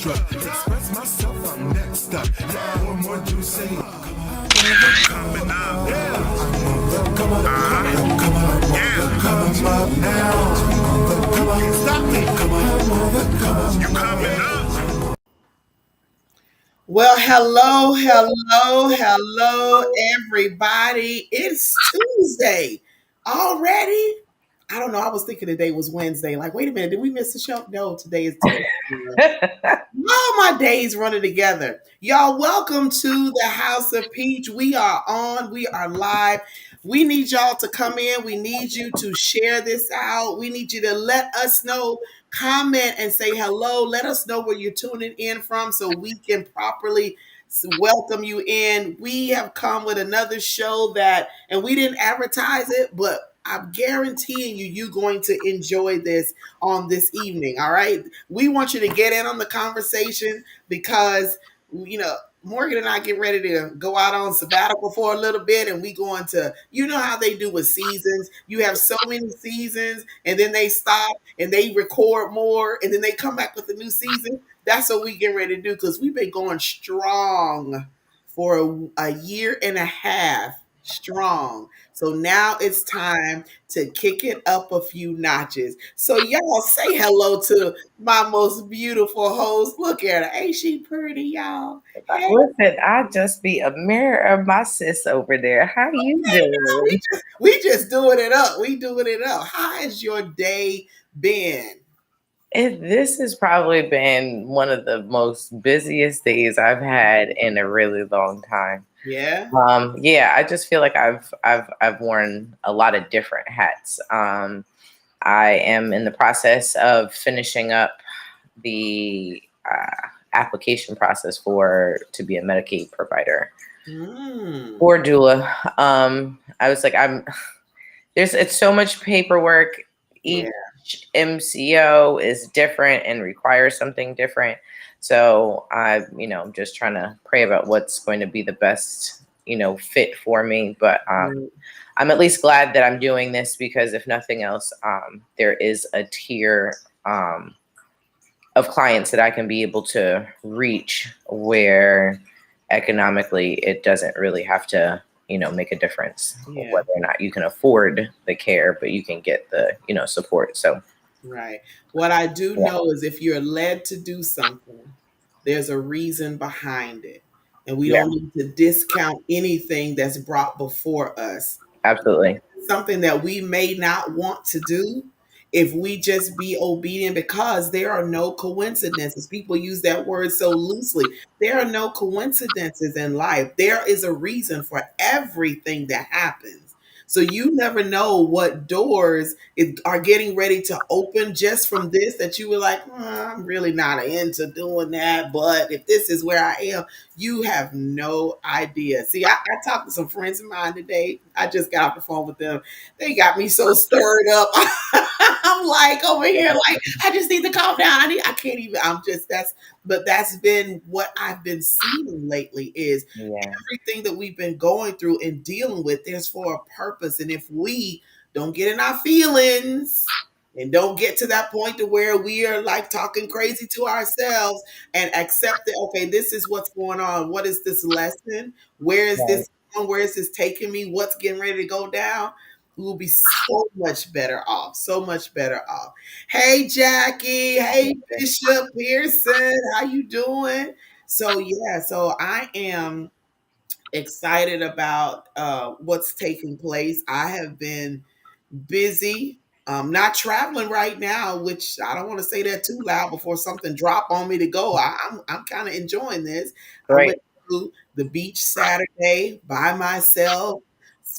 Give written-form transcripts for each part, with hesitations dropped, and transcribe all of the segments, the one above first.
extra. Express myself, I'm next up. Yeah, more do say. Coming up. Yeah. Come on, yeah. Come up now. Come on, stop me. Come on. You coming up. Well, hello, everybody. It's Tuesday already. I don't know. I was thinking today was Wednesday. Like, wait a minute, did we miss the show? No, today is Tuesday. All my days running together. Y'all, welcome to the House of Peach. We are on, we are live. We need y'all to come in. We need you to share this out. We need you to let us know, comment and say hello. Let us know where you're tuning in from so we can properly welcome you in. We have come with another show and we didn't advertise it, but I'm guaranteeing you're going to enjoy this on this evening. All right. We want you to get in on the conversation because, Morgan and I get ready to go out on sabbatical for a little bit and we going to, you know how they do with seasons. You have so many seasons and then they stop and they record more and then they come back with a new season. That's what we get ready to do because we've been going strong for a year and a half strong. So now it's time to kick it up a few notches. So y'all say hello to my most beautiful host. Look at her. Ain't she pretty, y'all? Hey, Listen, I just be a mirror of my sis over there. How you girl, doing? we just doing it up. We doing it up. How has your day been? This has probably been one of the most busiest days I've had in a really long time. Yeah. Yeah, I just feel like I've worn a lot of different hats. I am in the process of finishing up the application process for to be a Medicaid provider Mm. or doula. I was like, it's so much paperwork. Yeah. Each MCO is different and requires something different. So I'm just trying to pray about what's going to be the best, fit for me. But Right. I'm at least glad that I'm doing this because if nothing else, there is a tier of clients that I can be able to reach where economically it doesn't really have to, make a difference Yeah. whether or not you can afford the care, but you can get the, support. So Right. What I do yeah, know is if you're led to do something, there's a reason behind it. And we yeah, don't need to discount anything that's brought before us. absolutely. Something that we may not want to do if we just be obedient because there are no coincidences. People use that word so loosely. There are no coincidences in life. There is a reason for everything that happens. So you never know what doors are getting ready to open just from this that you were like, I'm really not into doing that. But if this is where I am, you have no idea. See, I talked to some friends of mine today. I just got off the phone with them. They got me so stirred up. I'm like over here, like, I just need to calm down. I can't even, but that's been what I've been seeing lately is Yeah, everything that we've been going through and dealing with is for a purpose. And if we don't get in our feelings and don't get to that point to where we are like talking crazy to ourselves and accept that, okay, this is what's going on. What is this lesson? Where is right. this going? Where is this taking me? What's getting ready to go down? We will be so much better off. So much better off. Hey, Jackie. Hey, Bishop Pearson. How you doing? So yeah, so I am excited about what's taking place. I have been busy. Not traveling right now, which I don't want to say that too loud before something drop on me to go. I'm kind of enjoying this. I went Right. to the beach Saturday by myself,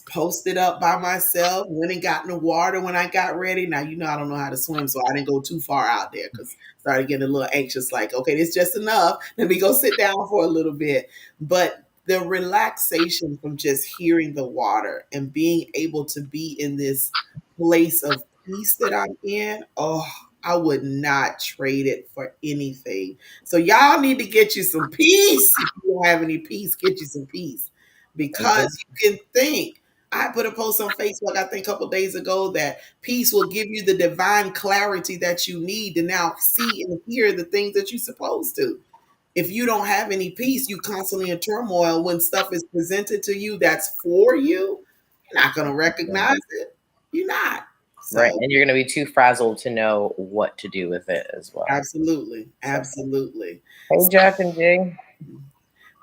posted up by myself, went and got in the water when I got ready. Now, I don't know how to swim, so I didn't go too far out there because started getting a little anxious, like, okay, this is just enough. Let me go sit down for a little bit. But the relaxation from just hearing the water and being able to be in this place of peace that I'm in, oh, I would not trade it for anything. So y'all need to get you some peace. If you don't have any peace, get you some peace because you can think. I put a post on Facebook, I think a couple days ago, that peace will give you the divine clarity that you need to now see and hear the things that you're supposed to. If you don't have any peace, you constantly in turmoil when stuff is presented to you that's for you, you're not going to recognize it. You're not. Right. So, And you're going to be too frazzled to know what to do with it as well. absolutely. So, Absolutely. hey, Jeff and Jay.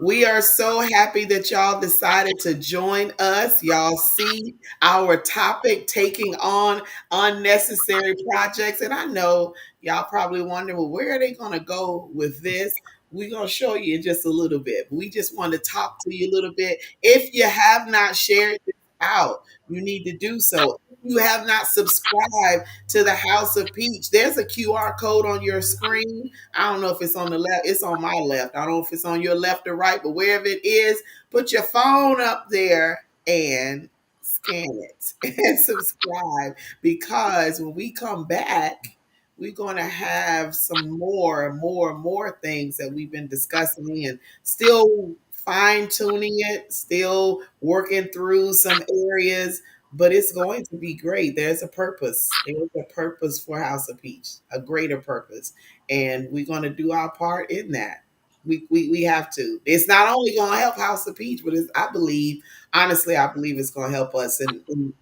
We are so happy that y'all decided to join us. Y'all see our topic, taking on unnecessary projects. And I know y'all probably wonder, well, where are they going to go with this? We're going to show you in just a little bit. We just want to talk to you a little bit. If you have not shared this out, you need to do so. If you have not subscribed to the House of Peach, there's a QR code on your screen. I don't know if it's on the left. It's on my left. I don't know if it's on your left or right, but wherever it is, put your phone up there and scan it and subscribe, because when we come back, we're going to have some more things that we've been discussing and still fine tuning it, still working through some areas, but it's going to be great. There's a purpose. There's a purpose for House of Peach, a greater purpose, and we're going to do our part in that. We have to. It's not only going to help House of Peach, but it's, I believe, honestly, I believe it's going to help us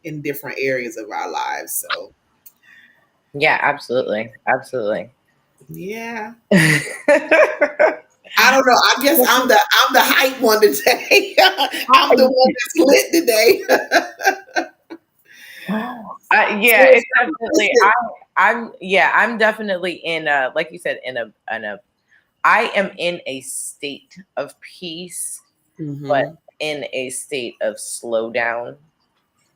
in different areas of our lives. So, Yeah, absolutely. Absolutely. yeah. I don't know. I guess I'm the hype one today. I'm the one that's lit today. Yeah, it's definitely. I'm definitely in a, like you said, in a. I am in a state of peace, but in a state of slowdown.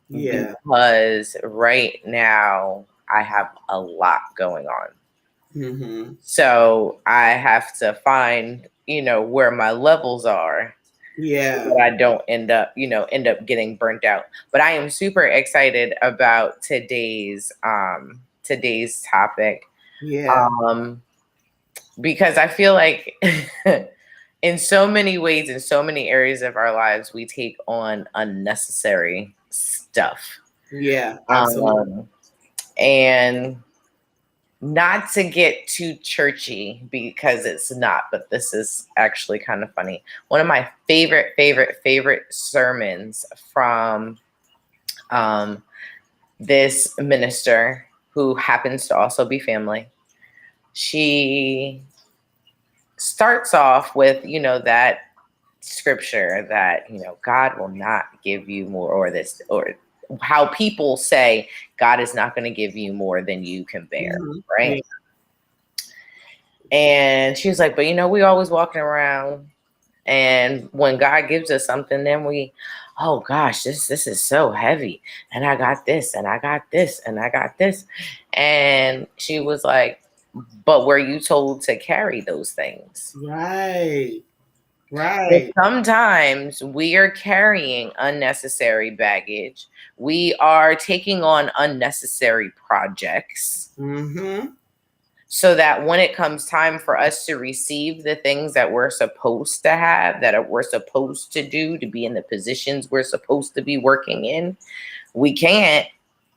Yeah. Because right now I have a lot going on. So I have to find, where my levels are. Yeah. So that I don't end up getting burnt out. But I am super excited about today's topic. Yeah. Because I feel like in so many ways, in so many areas of our lives, we take on unnecessary stuff. Yeah. Absolutely. And not to get too churchy, because it's not, but this is actually kind of funny. One of my favorite sermons from this minister, who happens to also be family. She starts off with, that scripture that, God will not give you more, or this, or how people say God is not going to give you more than you can bear, right? Yeah. And she was like, but we always walking around, and when God gives us something, then we, oh gosh, this is so heavy, and I got this, and I got this, and I got this. And she was like, but were you told to carry those things? Right. But sometimes we are carrying unnecessary baggage. We are taking on unnecessary projects. So that when it comes time for us to receive the things that we're supposed to have, that we're supposed to do, to be in the positions we're supposed to be working in, we can't,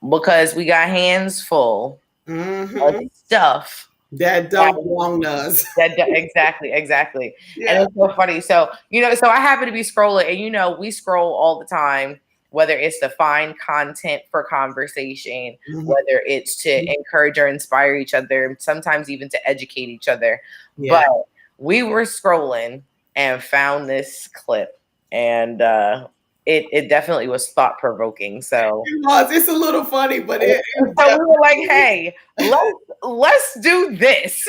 because we got hands full of stuff that don't belong to us. Exactly. Yeah. And it's so funny. So, so I happen to be scrolling, and we scroll all the time, whether it's to find content for conversation, whether it's to encourage or inspire each other, sometimes even to educate each other. Yeah. But we were scrolling and found this clip, and it definitely was thought provoking. So it's a little funny, but so we were like, hey, let's do this.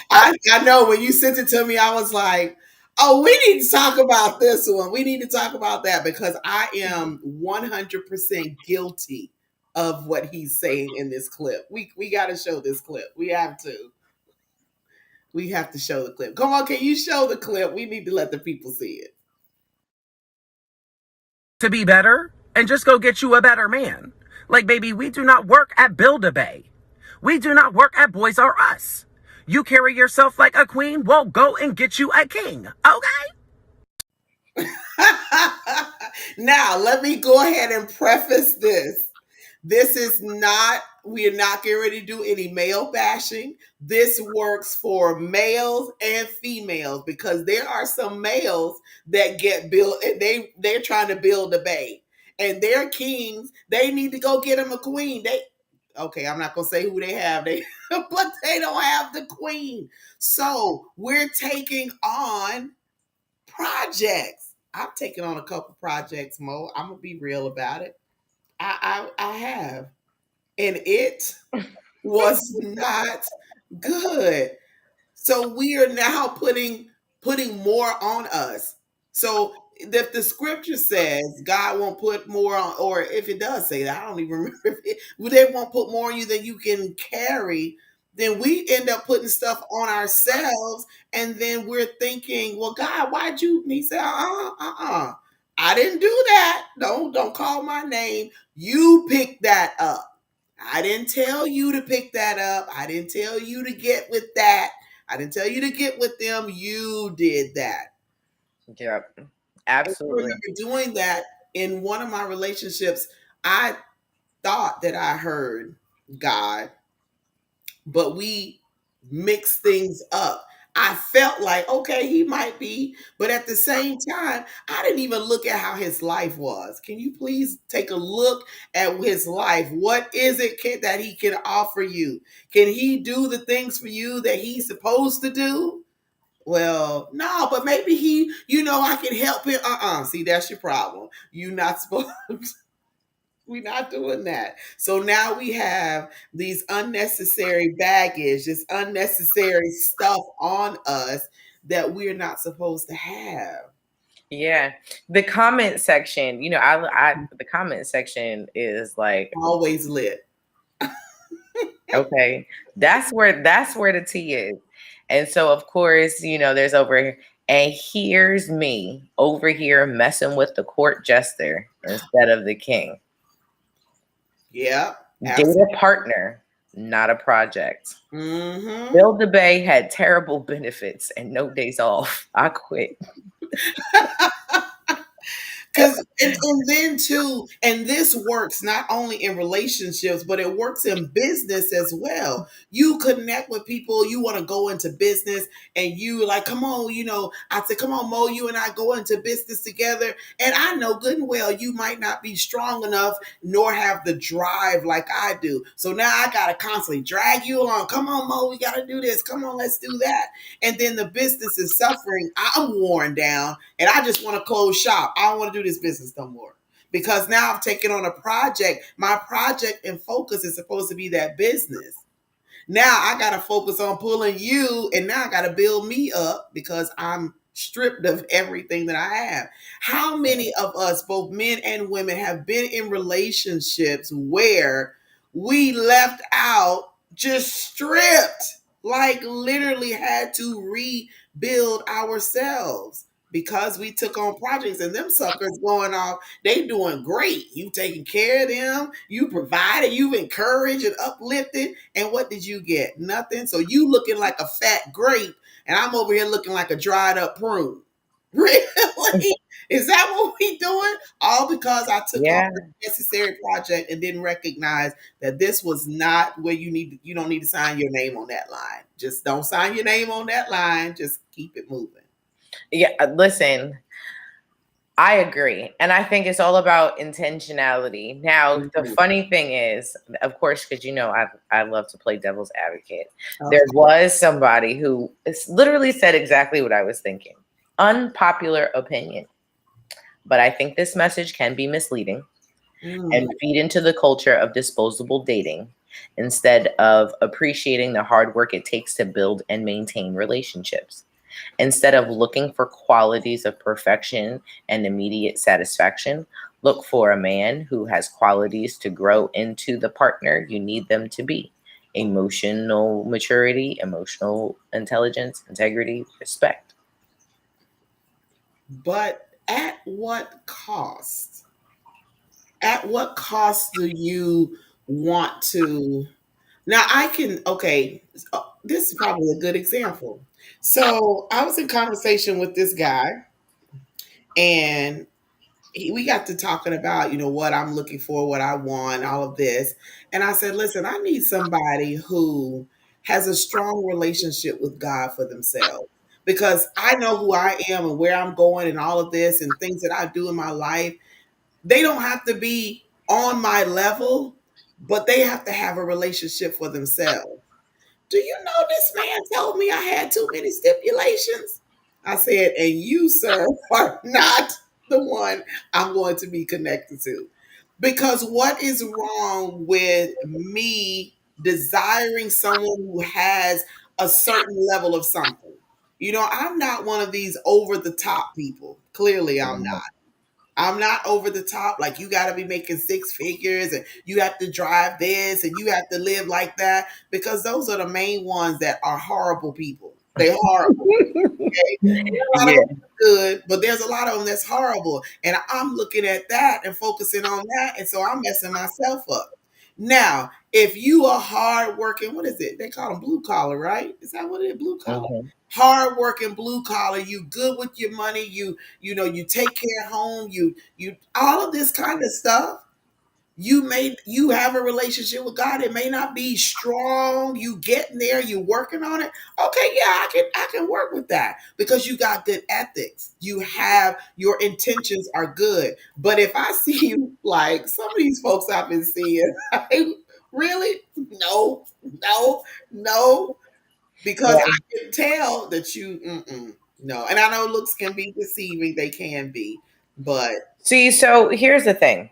I know when you sent it to me, I was like, oh, we need to talk about this one. We need to talk about that, because I am 100% guilty of what he's saying in this clip. We got to show this clip. We have to. We have to show the clip. Come on, can you show the clip? We need to let the people see it. To be better, and just go get you a better man. Like, baby, we do not work at Build-A-Bay. We do not work at Boys R Us. You carry yourself like a queen, well, go and get you a king, okay? Now, let me go ahead and preface this. This is not, we are not getting ready to do any male bashing. This works for males and females because there are some males that get built, they're trying to build a babe. And they're kings. They need to go get them a queen. Okay, I'm not gonna say who they have, but they don't have the queen. So we're taking on projects. I've taken on a couple projects, Mo. I'm gonna be real about it. I have, and it was not good. So we are now putting more on us. So if the scripture says God won't put more on, or if it does say that, I don't even remember if they won't put more on you than you can carry, then we end up putting stuff on ourselves, and then we're thinking, well, God, why'd you? And he said, I didn't do that. Don't call my name. You picked that up. I didn't tell you to pick that up. I didn't tell you to get with that. I didn't tell you to get with them. You did that. Yep. I Absolutely. remember doing that in one of my relationships. I thought that I heard God, but we mixed things up. I felt like, okay, he might be, but at the same time, I didn't even look at how his life was. Can you please take a look at his life? What is it that he can offer you? Can he do the things for you that he's supposed to do? Well, no, but maybe I can help him. See, that's your problem. You're not supposed we're not doing that. So now we have these unnecessary baggage, this unnecessary stuff on us that we're not supposed to have. Yeah. The comment section, I the comment section is like, Always lit. okay, that's where the tea is. And so of course, there's over here, and here's me over here messing with the court jester instead of the king. Yeah. Date a partner, not a project. Mm-hmm. Build the Bay had terrible benefits and no days off. I quit. And then too, and this works not only in relationships, but it works in business as well. You connect with people, you want to go into business, and you like, come on, I said, come on, Mo, you and I go into business together. And I know good and well you might not be strong enough nor have the drive like I do. So now I gotta constantly drag you along. Come on, Mo, we gotta do this. Come on, let's do that. And then the business is suffering. I'm worn down and I just want to close shop. I don't want to do this business no more because now I've taken on a project. My project and focus is supposed to be that business. Now I got to focus on pulling you, and now I got to build me up because I'm stripped of everything that I have. How many of us, both men and women, have been in relationships where we left out, just stripped, like literally had to rebuild ourselves? Because we took on projects and them suckers going off, they doing great. You taking care of them, you provided, you've encouraged and uplifted, and what did you get? Nothing. So you looking like a fat grape, and I'm over here looking like a dried up prune. Really? Is that what we doing? All because I took on Yeah. the necessary project and didn't recognize that this was not where you don't need to sign your name on that line. Just don't sign your name on that line. Just keep it moving. Yeah. Listen, I agree. And I think it's all about intentionality. Now, the funny thing is, of course, because I love to play devil's advocate. Okay. There was somebody who literally said exactly what I was thinking. Unpopular opinion. But I think this message can be misleading and feed into the culture of disposable dating instead of appreciating the hard work it takes to build and maintain relationships. Instead of looking for qualities of perfection and immediate satisfaction, look for a man who has qualities to grow into the partner you need them to be: emotional maturity, emotional intelligence, integrity, respect. But at what cost? At what cost do you want to? Now, okay, this is probably a good example. So I was in conversation with this guy, and we got to talking about, what I'm looking for, what I want, all of this. And I said, listen, I need somebody who has a strong relationship with God for themselves. Because I know who I am and where I'm going and all of this and things that I do in my life. They don't have to be on my level, but they have to have a relationship for themselves. Do you know this man told me I had too many stipulations? I said, and you, sir, are not the one I'm going to be connected to. Because what is wrong with me desiring someone who has a certain level of something? I'm not one of these over the top people. Clearly, I'm not. I'm not over the top. Like, you got to be making six figures and you have to drive this and you have to live like that, because those are the main ones that are horrible people. They're horrible. Okay? There are a lot of Yeah. them that's good, but there's a lot of them that's horrible. And I'm looking at that and focusing on that. And so I'm messing myself up. Now, if you are hard working, what is it? They call them blue collar, right? Is that what it is? Blue collar. Mhm. Hard working blue collar, you good with your money, you take care of home, you all of this kind of stuff. You have a relationship with God. It may not be strong. You getting there, you working on it. Okay, yeah, I can work with that because you got good ethics. You have your intentions are good. But if I see you like some of these folks I've been seeing, really? No, no, no. Because Yeah. I can tell that no. And I know looks can be deceiving. They can be. But See, so here's the thing.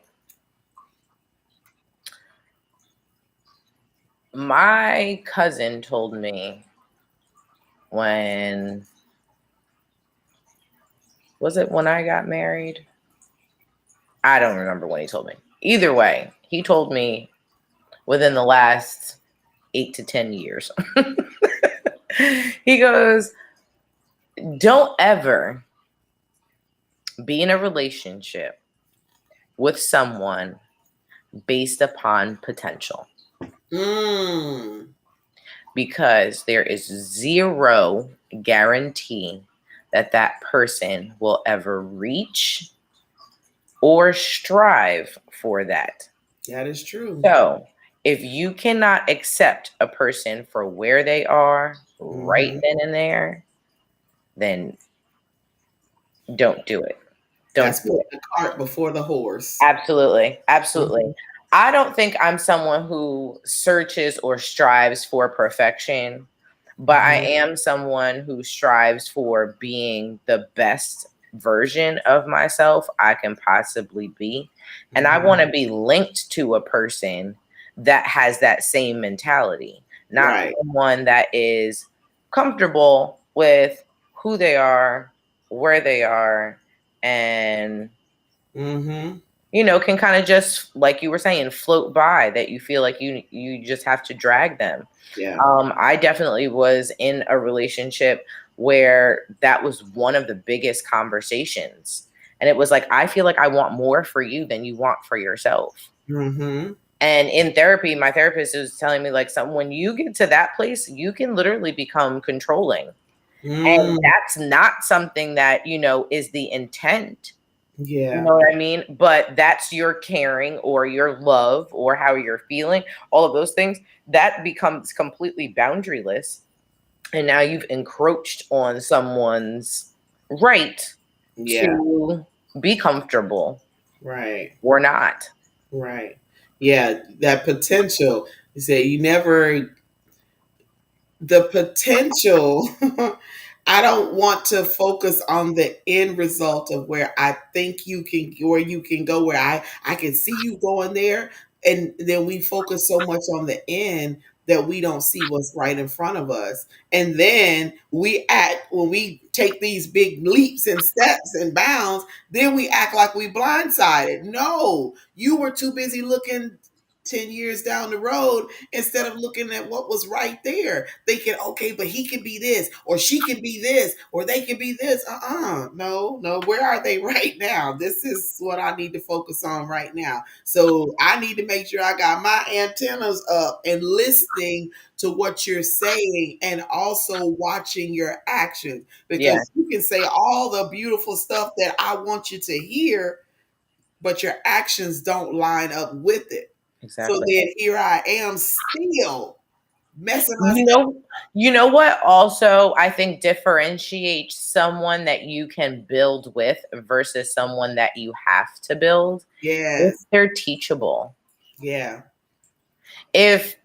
My cousin told me when was it when I got married? I don't remember when he told me. Either way, he told me within the last 8 to 10 years. He goes, don't ever be in a relationship with someone based upon potential, mm, because there is zero guarantee that that person will ever reach or strive for that. that is true. So, if you cannot accept a person for where they are right Hmm. then and there, then don't do it. Don't That's do putting it. the cart before the horse. Absolutely. Absolutely. Mhm. I don't think I'm someone who searches or strives for perfection, but I Mhm. am someone who strives for being the best version of myself I can possibly be. And I Mhm. want to be linked to a person that has that same mentality, not Right. someone that is comfortable with who they are, where they are, and Hmm. can kind of just, like you were saying, float by, that you feel like you just have to drag them. Yeah. I definitely was in a relationship where that was one of the biggest conversations. And it was like, I feel like I want more for you than you want for yourself. Hmm. And in therapy, my therapist is telling me, like, when you get to that place, you can literally become controlling. And Mm. that's not something that, is the intent. You Yeah. know what I mean? But that's your caring or your love or how you're feeling, all of those things, that becomes completely boundaryless. And now you've encroached on someone's right Yeah. to be comfortable Right. or not. Right. Yeah. That potential. You say you never the potential. I don't want to focus on the end result of where I think you can go, where I can see you going there, and then we focus so much on the end that we don't see what's right in front of us. And then we act when we take these big leaps and steps and bounds, then we act like we blindsided. No, you were too busy looking 10 years down the road instead of looking at what was right there, thinking, okay, but he can be this, or she can be this, or they can be this. No, no. Where are they right now? This is what I need to focus on right now. So I need to make sure I got my antennas up and listening to what you're saying and also watching your actions, Yeah. because you can say all the beautiful stuff that I want you to hear. but your actions don't line up with it. So Exactly. then here I am still messing You myself. know, you know what also I think differentiates someone that you can build with versus someone that you have to build if Yes. they're teachable. Yeah. If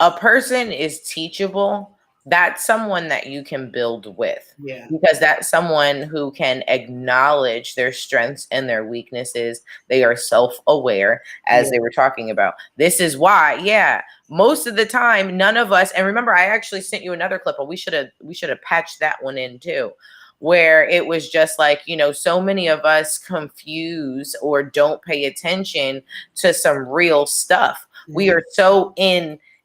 a person is teachable, that's someone that you can build with Yeah. because that's someone who can acknowledge their strengths and their weaknesses. They are self-aware, as Yeah. they were talking about. This is why, yeah, most of the time, none of us, and remember, I actually sent you another clip, but we should have patched that one in too, where it was just like, so many of us confuse or don't pay attention to some real stuff. We are so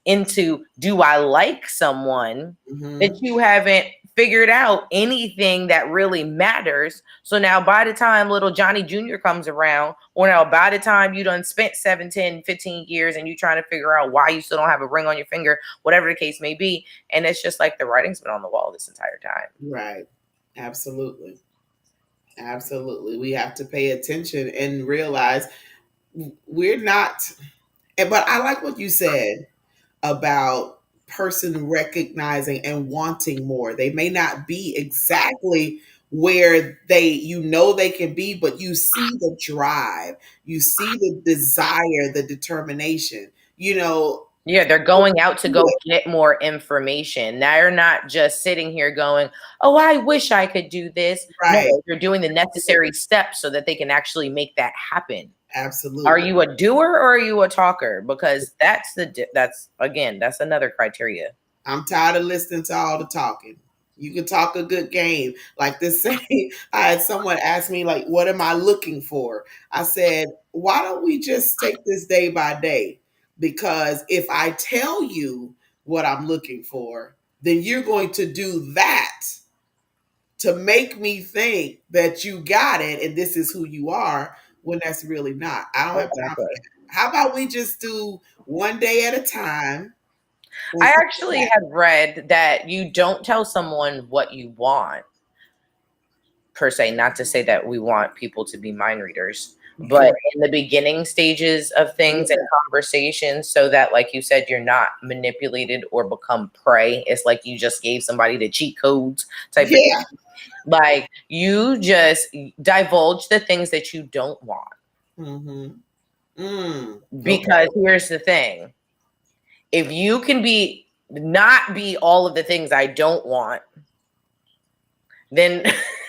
into do I like someone that Mm-hmm. you haven't figured out anything that really matters. So now by the time little Johnny Jr. comes around, or now by the time you done spent 7, 10, 15 years and you trying to figure out why you still don't have a ring on your finger, whatever the case may be. And it's just like the writing's been on the wall this entire time. Right. Absolutely. Absolutely. We have to pay attention and realize we're not, but I like what you said about person recognizing and wanting more. They may not be exactly where they can be, but you see the drive, you see the desire, the determination, Yeah, they're going out to go get more information. They're not just sitting here going, oh, I wish I could do this. right. No, they're doing the necessary steps so that they can actually make that happen. Absolutely. Are you a doer or are you a talker? Because that's another criteria. I'm tired of listening to all the talking. You can talk a good game. Like this saying, I had someone ask me, like, what am I looking for? I said, why don't we just take this day by day? Because if I tell you what I'm looking for, then you're going to do that to make me think that you got it and this is who you are, when that's really not. I don't have time for that. How about we just do one day at a time? I actually have read that you don't tell someone what you want, per se, not to say that we want people to be mind readers, but in the beginning stages of things and conversations, so that, like you said, you're not manipulated or become prey. It's like you just gave somebody the cheat codes type of thing. Like you just divulge the things that you don't want. Because here's the thing. If you can not be all of the things I don't want, then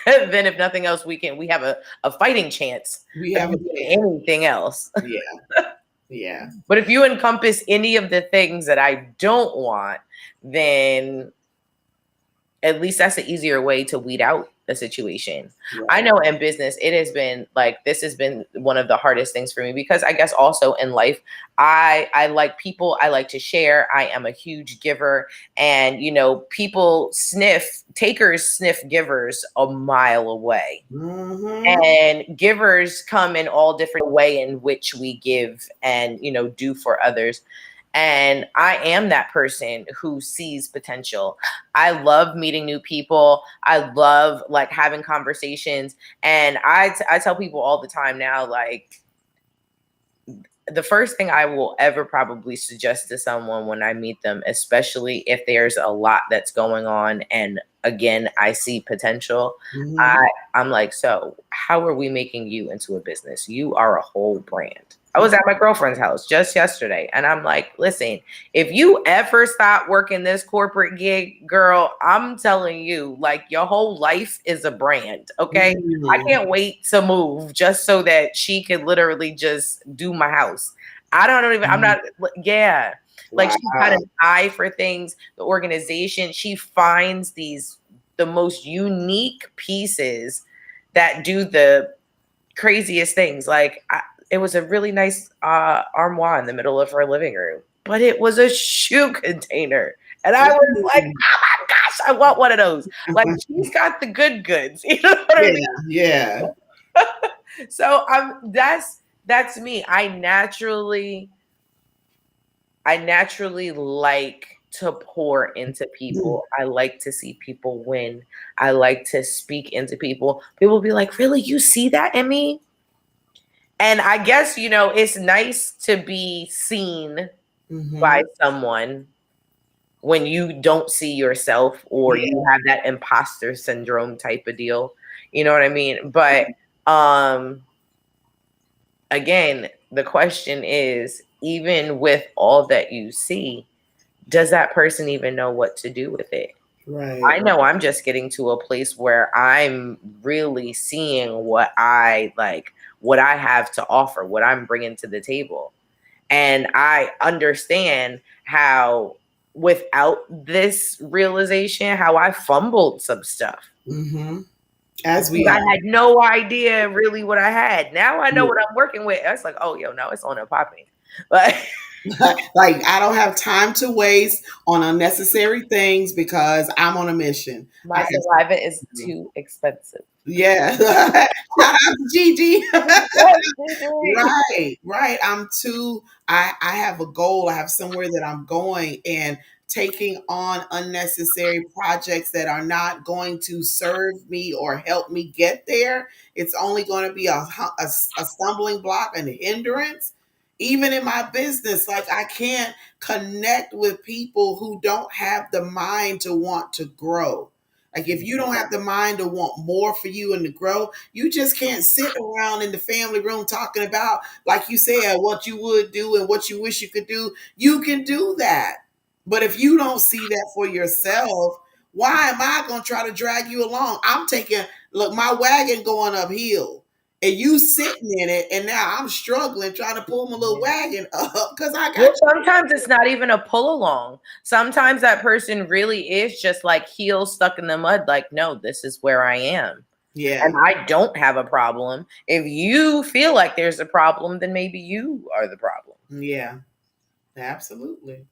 then if nothing else, we have a fighting chance. We have anything else. Yeah. Yeah. But if you encompass any of the things that I don't want, then at least that's an easier way to weed out a situation. Right. I know in business, it has been like, this has been one of the hardest things for me because I guess also in life, I like people, I like to share. I am a huge giver, and takers sniff givers a mile away. And givers come in all different way in which we give and, do for others. And I am that person who sees potential. I love meeting new people. I love like having conversations. And I tell people all the time now, like, the first thing I will ever probably suggest to someone when I meet them, especially if there's a lot that's going on and again, I see potential, I'm like, so how are we making you into a business? You are a whole brand. I was at my girlfriend's house just yesterday, and I'm like, listen, if you ever stop working this corporate gig, girl, I'm telling you, like, your whole life is a brand, okay? I can't wait to move just so that she could literally just do my house. I'm not, yeah. Like, she's got an eye for things. The organization, she finds the most unique pieces that do the craziest things. Like, it was a really nice armoire in the middle of her living room, but it was a shoe container. And I was like, oh my gosh, I want one of those. Like, she's got the good goods. You know what I mean? Yeah. So that's me. I naturally like to pour into people. I like to see people win. I like to speak into people. People be like, really? You see that in me? And I guess, it's nice to be seen by someone when you don't see yourself or you have that imposter syndrome type of deal. You know what I mean? But again, the question is, even with all that you see, does that person even know what to do with it? Right. I know I'm just getting to a place where I'm really seeing what I have to offer, what I'm bringing to the table. And I understand how, without this realization, how I fumbled some stuff. As we I had no idea really what I had. Now I know what I'm working with. It's like, oh, yo, now it's on and popping. But like, I don't have time to waste on unnecessary things because I'm on a mission. my saliva is too expensive. Yeah. Shout out to Gigi. Right. I have a goal. I have somewhere that I'm going, and taking on unnecessary projects that are not going to serve me or help me get there. It's only going to be a stumbling block and hindrance. Even in my business, like, I can't connect with people who don't have the mind to want to grow. Like, if you don't have the mind to want more for you and to grow, you just can't sit around in the family room talking about, like you said, what you would do and what you wish you could do. You can do that. But if you don't see that for yourself, why am I going to try to drag you along? Look, my wagon going uphill and you sitting in it, and now I'm struggling trying to pull my little wagon up because I got. Well, sometimes it's not even a pull along. Sometimes that person really is just like heels stuck in the mud. Like, no, this is where I am. Yeah. And I don't have a problem. If you feel like there's a problem, then maybe you are the problem. Yeah, absolutely.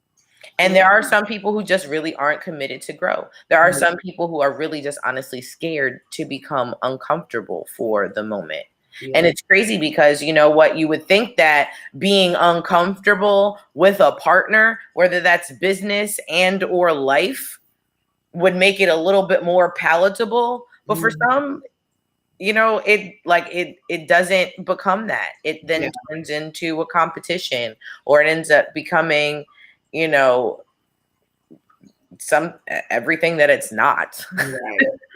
And there are some people who just really aren't committed to grow. There are some people who are really just honestly scared to become uncomfortable for the moment. Yeah. And it's crazy because, you know what, you would think that being uncomfortable with a partner, whether that's business and or life, would make it a little bit more palatable. But for some, it doesn't become that. It then turns into a competition, or it ends up becoming, everything that it's not.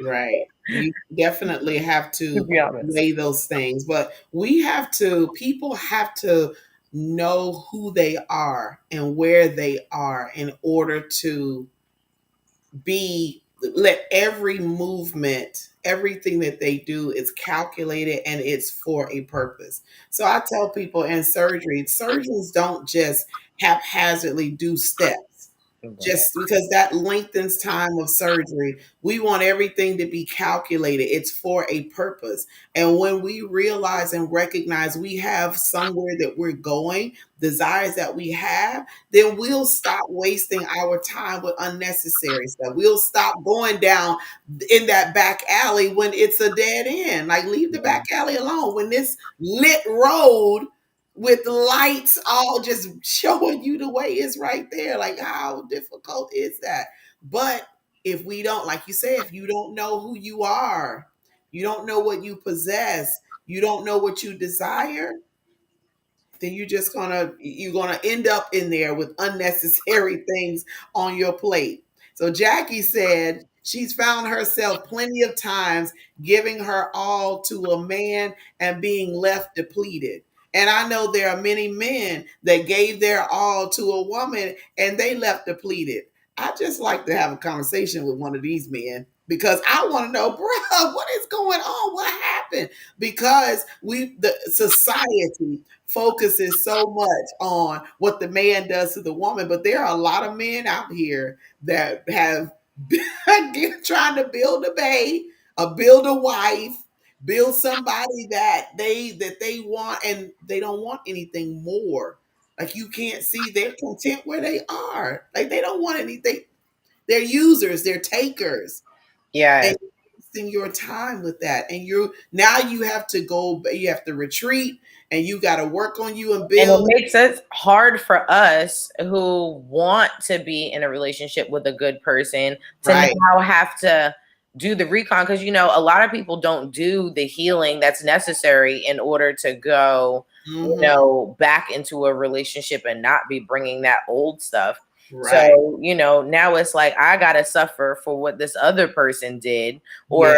Right. You definitely have to weigh those things, but people have to know who they are and where they are in order to let every movement, everything that they do is calculated and it's for a purpose. So I tell people in surgeons don't just haphazardly do steps just because that lengthens time of surgery. We want everything to be calculated. It's for a purpose. And when we realize and recognize we have somewhere that we're going, desires that we have, then we'll stop wasting our time with unnecessary stuff. We'll stop going down in that back alley when it's a dead end. Like, leave the back alley alone. When this lit road with lights all just showing you the way is right there. Like, how difficult is that? But if we don't, like you say, if you don't know who you are, you don't know what you possess, you don't know what you desire, then you're gonna end up in there with unnecessary things on your plate. So Jackie said she's found herself plenty of times giving her all to a man and being left depleted. And I know there are many men that gave their all to a woman and they left depleted. I just like to have a conversation with one of these men because I want to know, bro, what is going on? What happened? Because the society focuses so much on what the man does to the woman, but there are a lot of men out here that have trying to build a bae, build a wife, build somebody that they want, and they don't want anything more. Like, you can't see they're content where they are. Like, they don't want anything. They're users, they're takers. Yeah. And wasting your time with that. And you have to retreat, and you got to work on you and build. And it makes it hard for us who want to be in a relationship with a good person to now have to do the recon, because a lot of people don't do the healing that's necessary in order to go back into a relationship and not be bringing that old stuff. Right. So now it's like I gotta suffer for what this other person did, or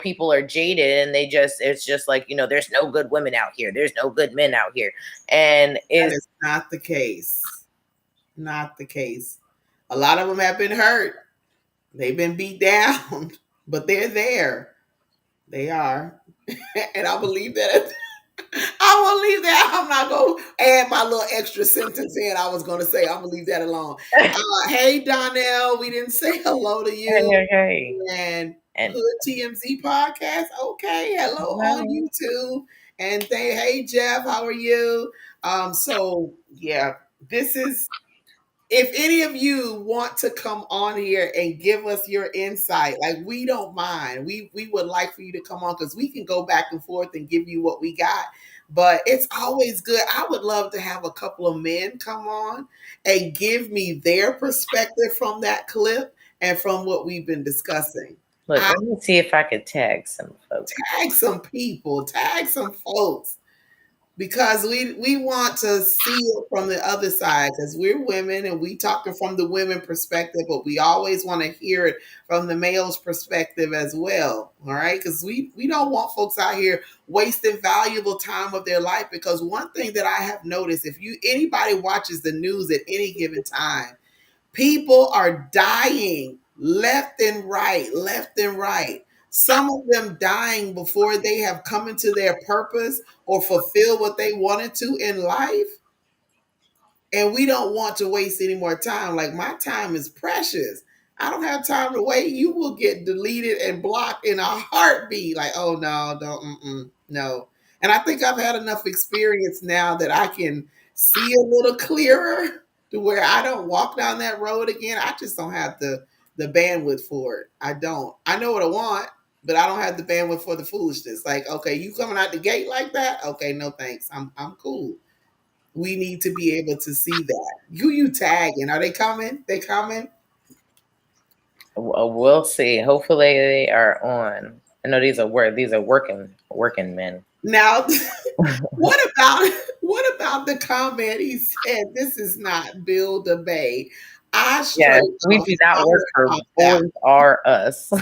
people are jaded and it's just like there's no good women out here, there's no good men out here, and that is not the case. Not the case. A lot of them have been hurt. They've been beat down, but they're there. They are. And I believe that. I believe that. I'm not going to add my little extra sentence in. I was going to say, I'm going to leave that alone. Hey, Donnell, we didn't say hello to you. Hey. And Hood TMZ podcast. Okay. Hello on YouTube. And hey, Jeff, how are you? So, yeah, this is. If any of you want to come on here and give us your insight, like we don't mind. We would like for you to come on because we can go back and forth and give you what we got. But it's always good. I would love to have a couple of men come on and give me their perspective from that clip and from what we've been discussing. Look, let me see if I could tag some folks. Tag some people, tag some folks. Because we want to see it from the other side, because we're women and we talking from the women perspective, but we always want to hear it from the male's perspective as well. All right, because we don't want folks out here wasting valuable time of their life. Because one thing that I have noticed, if anybody watches the news at any given time, people are dying left and right. Some of them dying before they have come into their purpose or fulfill what they wanted to in life. And we don't want to waste any more time. Like, my time is precious. I don't have time to wait. You will get deleted and blocked in a heartbeat. Like, oh no, no. And I think I've had enough experience now that I can see a little clearer to where I don't walk down that road again. I just don't have the bandwidth for it. I don't. I know what I want, but I don't have the bandwidth for the foolishness. Like, okay, you coming out the gate like that? Okay, no thanks. I'm cool. We need to be able to see that. You tagging? Are they coming? They coming? We'll see. Hopefully they are on. I know these are working men. Now, what about the comment he said? This is not Build a Bay. Yeah, we do not work for Boys R Us.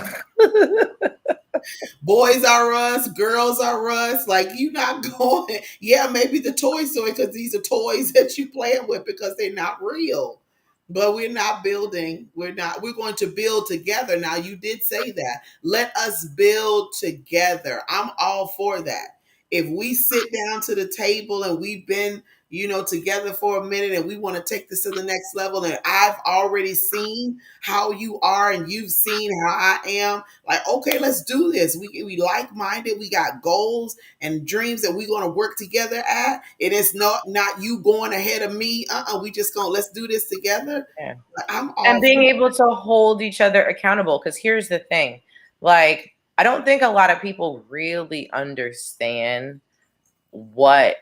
Boys are us, girls are us. Like, you not going. Yeah, maybe the toy store, because these are toys that you playing with because they're not real. But we're not building. We're going to build together. Now, you did say that. Let us build together. I'm all for that. If we sit down to the table and we've been, together for a minute and we want to take this to the next level, and I've already seen how you are and you've seen how I am, like, okay, let's do this. We like-minded. We got goals and dreams that we're going to work together at. It is not you going ahead of me. We just let's do this together. Yeah. And being able to hold each other accountable. Because here's the thing, like, I don't think a lot of people really understand what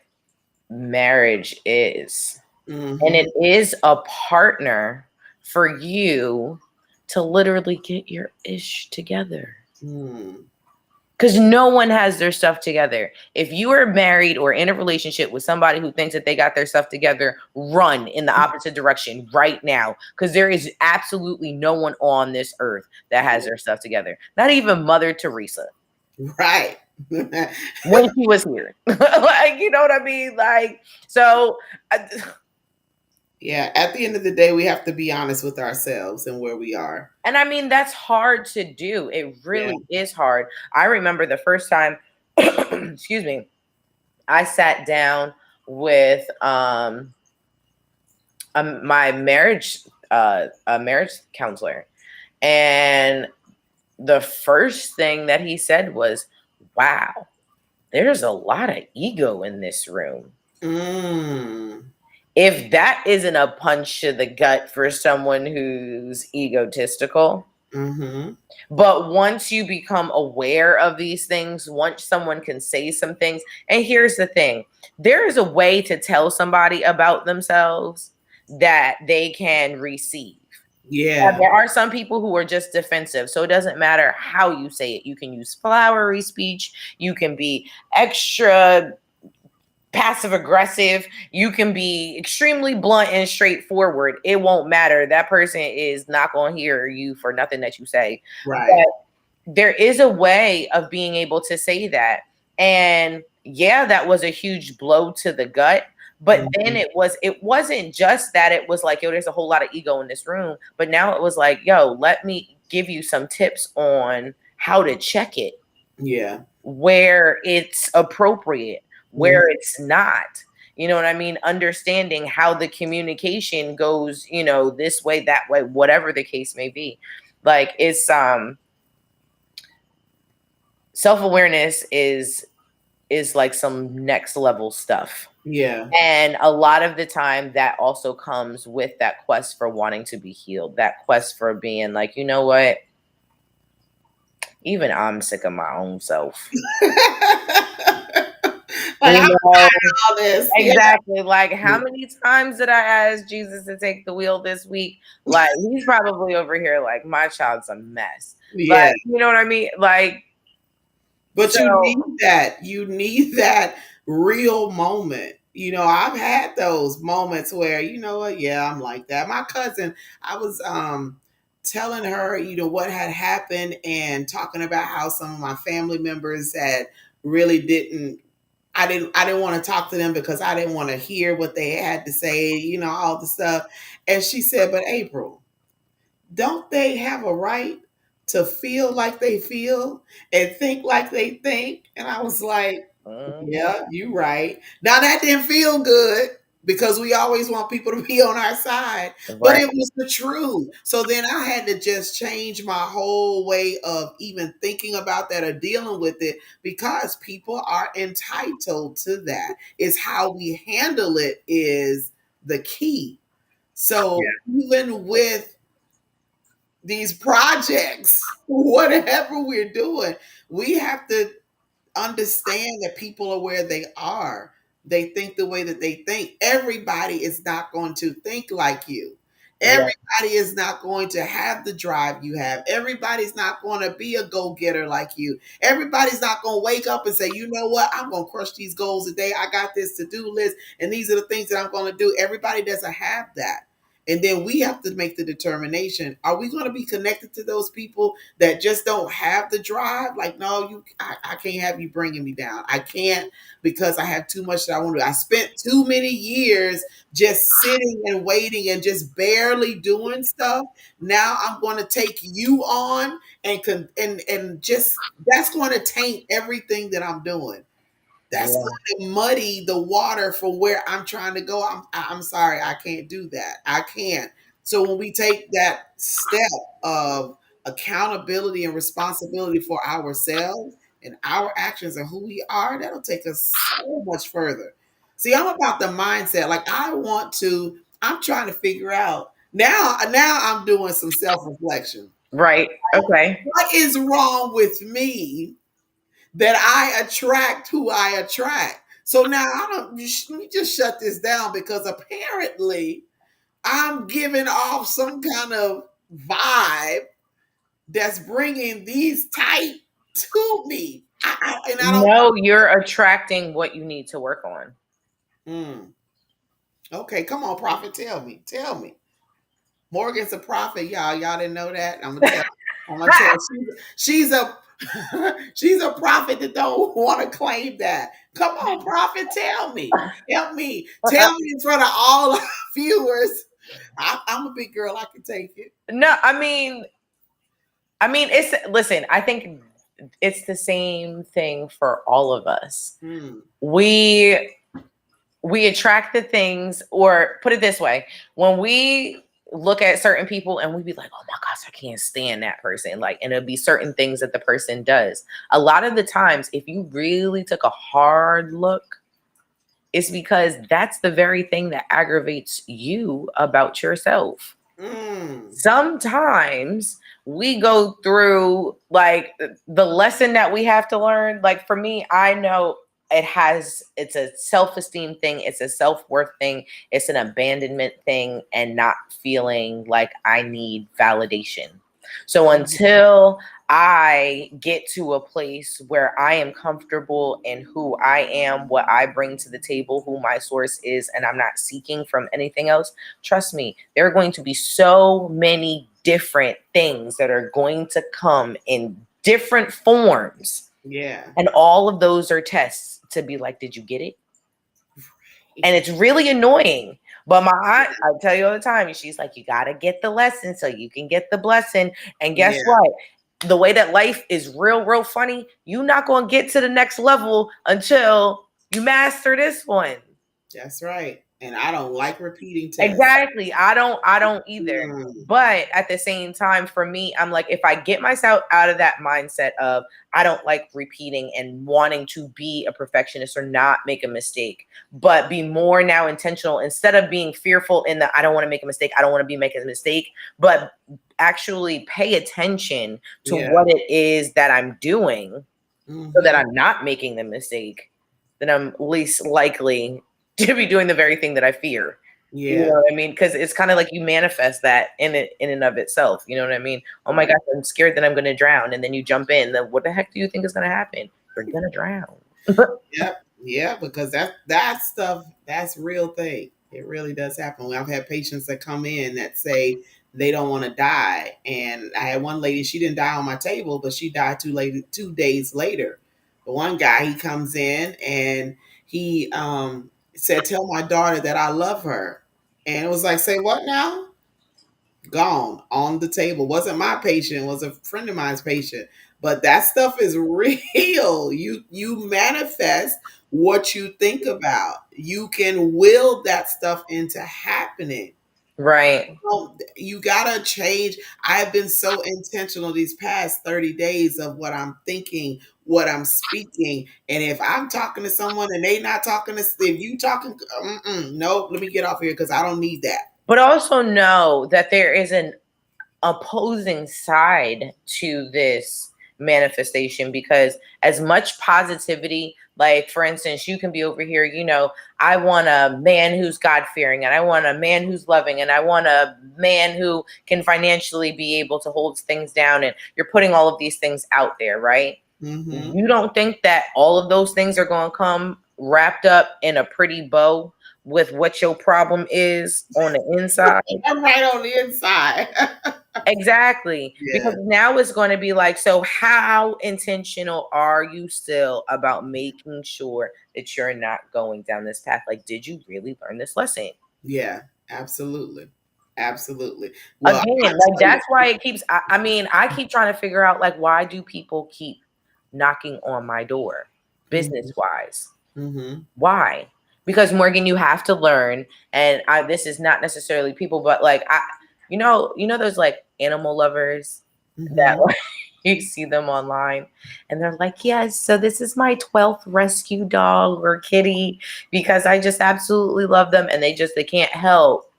marriage is. Mm-hmm. And it is a partner for you to literally get your ish together. Because no one has their stuff together. If you are married or in a relationship with somebody who thinks that they got their stuff together, run in the opposite direction right now. Because there is absolutely no one on this earth that has their stuff together. Not even Mother Teresa. Right. When she was here. Like, you know what I mean? Like, so... Yeah, at the end of the day, we have to be honest with ourselves and where we are. And I mean, that's hard to do. It really is hard. I remember the first time, excuse me, I sat down with my marriage counselor. And the first thing that he said was, wow, there's a lot of ego in this room. If that isn't a punch to the gut for someone who's egotistical. Mm-hmm. But once you become aware of these things, once someone can say some things, and here's the thing, there is a way to tell somebody about themselves that they can receive. Yeah. There are some people who are just defensive. So it doesn't matter how you say it. You can use flowery speech. You can be extra passive aggressive. You can be extremely blunt and straightforward. It won't matter. That person is not going to hear you for nothing that you say. Right. But there is a way of being able to say that. And yeah, that was a huge blow to the gut. But then it wasn't just that. It was like, yo, there's a whole lot of ego in this room. But now it was like, yo, let me give you some tips on how to check it Yeah. where it's appropriate, where it's not. You know what I mean? Understanding how the communication goes, this way, that way, whatever the case may be. Like it's self-awareness is like some next level stuff. Yeah. And a lot of the time that also comes with that quest for wanting to be healed, that quest for being like, you know what? Even I'm sick of my own self. Like, I'm You tired know, of all this. exactly. Like, how many times did I ask Jesus to take the wheel this week? Like, he's probably over here like, my child's a mess. Yeah. Like, you know what I mean? Like, But you so need that. You need that real moment. I've had those moments where, you know what, yeah, I'm like that. My cousin, I was telling her, what had happened and talking about how some of my family members had really didn't I didn't want to talk to them because I didn't want to hear what they had to say, all the stuff. And she said, "But April, don't they have a right to feel like they feel and think like they think?" And I was like, "Yeah, you right." Now that didn't feel good because we always want people to be on our side, but right. it was the truth. So then I had to just change my whole way of even thinking about that or dealing with it because people are entitled to that. It's how we handle it is the key. So even with these projects, whatever we're doing, we have to understand that people are where they are. They think the way that they think. Everybody is not going to think like you. Right. Everybody is not going to have the drive you have. Everybody's not going to be a go getter like you. Everybody's not going to wake up and say, you know what, I'm going to crush these goals today. I got this to do list, and these are the things that I'm going to do. Everybody doesn't have that. And then we have to make the determination, are we going to be connected to those people that just don't have the drive? Like, no, I can't have you bringing me down. I can't because I have too much that I want to do. I spent too many years just sitting and waiting and just barely doing stuff. Now I'm going to take you on and just that's going to taint everything that I'm doing. That's Yeah. going to muddy the water for where I'm trying to go. I'm sorry, I can't do that. I can't. So when we take that step of accountability and responsibility for ourselves and our actions and who we are, that'll take us so much further. See, I'm about the mindset. Like I'm trying to figure out now I'm doing some self-reflection. Right. Okay. What is wrong with me that I attract who I attract? So now let me just shut this down because apparently I'm giving off some kind of vibe that's bringing these type to me. And I don't. No, you're attracting what you need to work on. Mm, okay, come on, prophet, tell me, Morgan's a prophet, y'all. Y'all didn't know that. I'm gonna tell. I'm gonna tell. She's a she's a prophet that don't want to claim that. Come on, prophet, tell me, help me, tell me in front of all viewers. I'm a big girl. I can take it. No, it's listen, I think it's the same thing for all of us. Mm, We attract the things, or put it this way, when we look at certain people and we be like, oh my gosh, I can't stand that person. Like, and it'll be certain things that the person does. A lot of the times, if you really took a hard look, it's because that's the very thing that aggravates you about yourself. mm, Sometimes we go through like the lesson that we have to learn. Like for me, I know it's a self-esteem thing, it's a self-worth thing, it's an abandonment thing, and not feeling like I need validation. So until I get to a place where I am comfortable in who I am, what I bring to the table, who my source is, and I'm not seeking from anything else, trust me, there are going to be so many different things that are going to come in different forms. Yeah. And all of those are tests to be like, did you get it? And it's really annoying. But my aunt, I tell you all the time, she's like, you got to get the lesson so you can get the blessing. And guess what? The way that life is real funny, you're not going to get to the next level until you master this one. That's right. And I don't like repeating tests. Exactly. I don't either. But at the same time, for me, I'm like, if I get myself out of that mindset of I don't like repeating and wanting to be a perfectionist or not make a mistake, but be more now intentional instead of being fearful in the I don't want to make a mistake, I don't want to be making a mistake, but actually pay attention to what it is that I'm doing so that I'm not making the mistake, then I'm least likely to be doing the very thing that I fear. Yeah. You know what I mean? Because it's kind of like you manifest that in and of itself. You know what I mean? Oh my gosh, I'm scared that I'm going to drown. And then you jump in. Then what the heck do you think is going to happen? You're going to drown. Yep. Yeah, because that stuff, that's real thing. It really does happen. I've had patients that come in that say they don't want to die. And I had one lady, she didn't die on my table, but she died 2 days later. The one guy, he comes in and he said, tell my daughter that I love her. And it was like, say what now? Gone on the table. Wasn't my patient, was a friend of mine's patient. But that stuff is real. You manifest what you think about. You can will that stuff into happening. Right. You gotta change. I've been so intentional these past 30 days of what I'm thinking, what I'm speaking. And if I'm talking to someone and they not talking to, if you talking, no, let me get off here because I don't need that. But also know that there is an opposing side to this manifestation, because as much positivity, like for instance, you can be over here, you know, I want a man who's God-fearing, and I want a man who's loving, and I want a man who can financially be able to hold things down, and you're putting all of these things out there, right? Mm-hmm. You don't think that all of those things are going to come wrapped up in a pretty bow with what your problem is on the inside? I'm right on the inside. Exactly. Yeah. Because now it's going to be like, so how intentional are you still about making sure that you're not going down this path? Like, did you really learn this lesson? Yeah, absolutely. Absolutely. Well, Again, like that's why it keeps, I mean, I keep trying to figure out, like, why do people keep knocking on my door business wise? Mm-hmm. Why? Because Morgan, you have to learn, and this is not necessarily people, but like you know those like animal lovers that like, you see them online and they're like, yes, so this is my 12th rescue dog or kitty because I just absolutely love them, and they can't help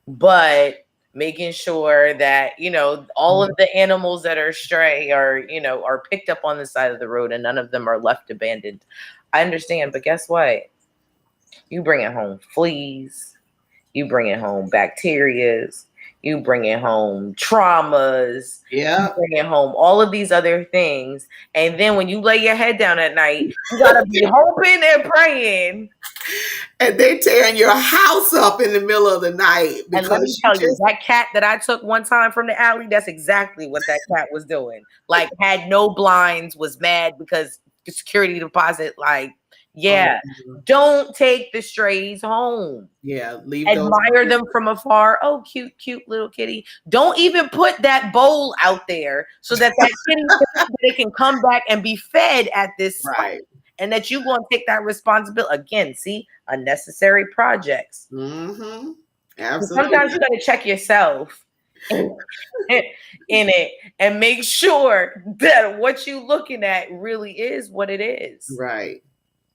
but making sure that, you know, all of the animals that are stray are, you know, are picked up on the side of the road and none of them are left abandoned. I understand, but guess what? You bring it home fleas, you bring it home bacterias, you bring it home traumas, you bring it home all of these other things. And then when you lay your head down at night, you gotta be hoping and praying. And they tearing your house up in the middle of the night. And let me tell you, that cat that I took one time from the alley, that's exactly what that cat was doing. Like, had no blinds, was mad because the security deposit, like, yeah, don't take the strays home. Yeah, leave admire them from afar. Oh, cute little kitty. Don't even put that bowl out there so that kitty they can come back and be fed at this spot, and that you going to take that responsibility again. See, unnecessary projects. Mm-hmm. Absolutely. Sometimes you got to check yourself in it and make sure that what you looking at really is what it is. Right.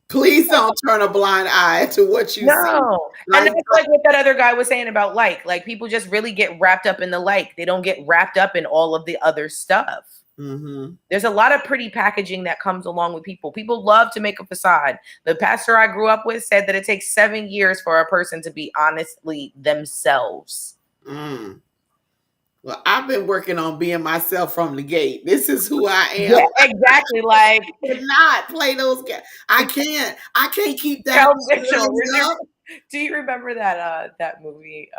Please don't turn a blind eye to what you see. No. And that's like what that other guy was saying about like people just really get wrapped up in the like. They don't get wrapped up in all of the other stuff. Mm-hmm. There's a lot of pretty packaging that comes along with people. People love to make a facade. The pastor I grew up with said that it takes 7 years for a person to be honestly themselves. Mm. Well, I've been working on being myself from the gate. This is who I am. Yeah, exactly. Like, I cannot play those games. I can't keep that Kel Mitchell. up. Do you remember that movie?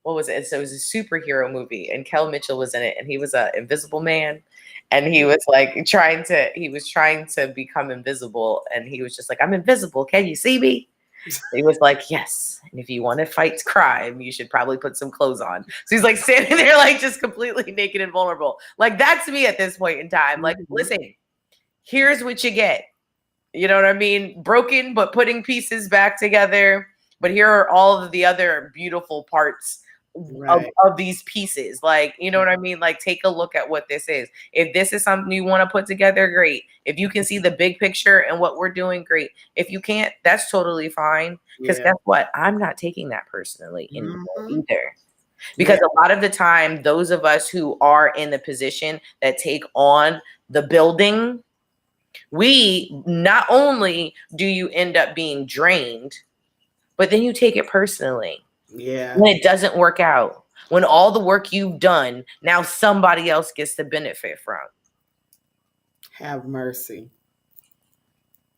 What was it? So it was a superhero movie, and Kel Mitchell was in it, and he was an invisible man, and he was like trying to become invisible, and he was just like, "I'm invisible. Can you see me?" He was like, "Yes. And if you want to fight crime, you should probably put some clothes on." So he's like standing there, like just completely naked and vulnerable. Like that's me at this point in time. Like, listen, here's what you get. You know what I mean? Broken, but putting pieces back together. But here are all of the other beautiful parts of these pieces. Like, you know what I mean? Like, take a look at what this is. If this is something you want to put together, great. If you can see the big picture and what we're doing, great. If you can't, that's totally fine. Because guess what? I'm not taking that personally anymore either. Because a lot of the time, those of us who are in the position that take on the building, we not only do you end up being drained, but then you take it personally. Yeah. When it doesn't work out, when all the work you've done, now somebody else gets to benefit from. Have mercy.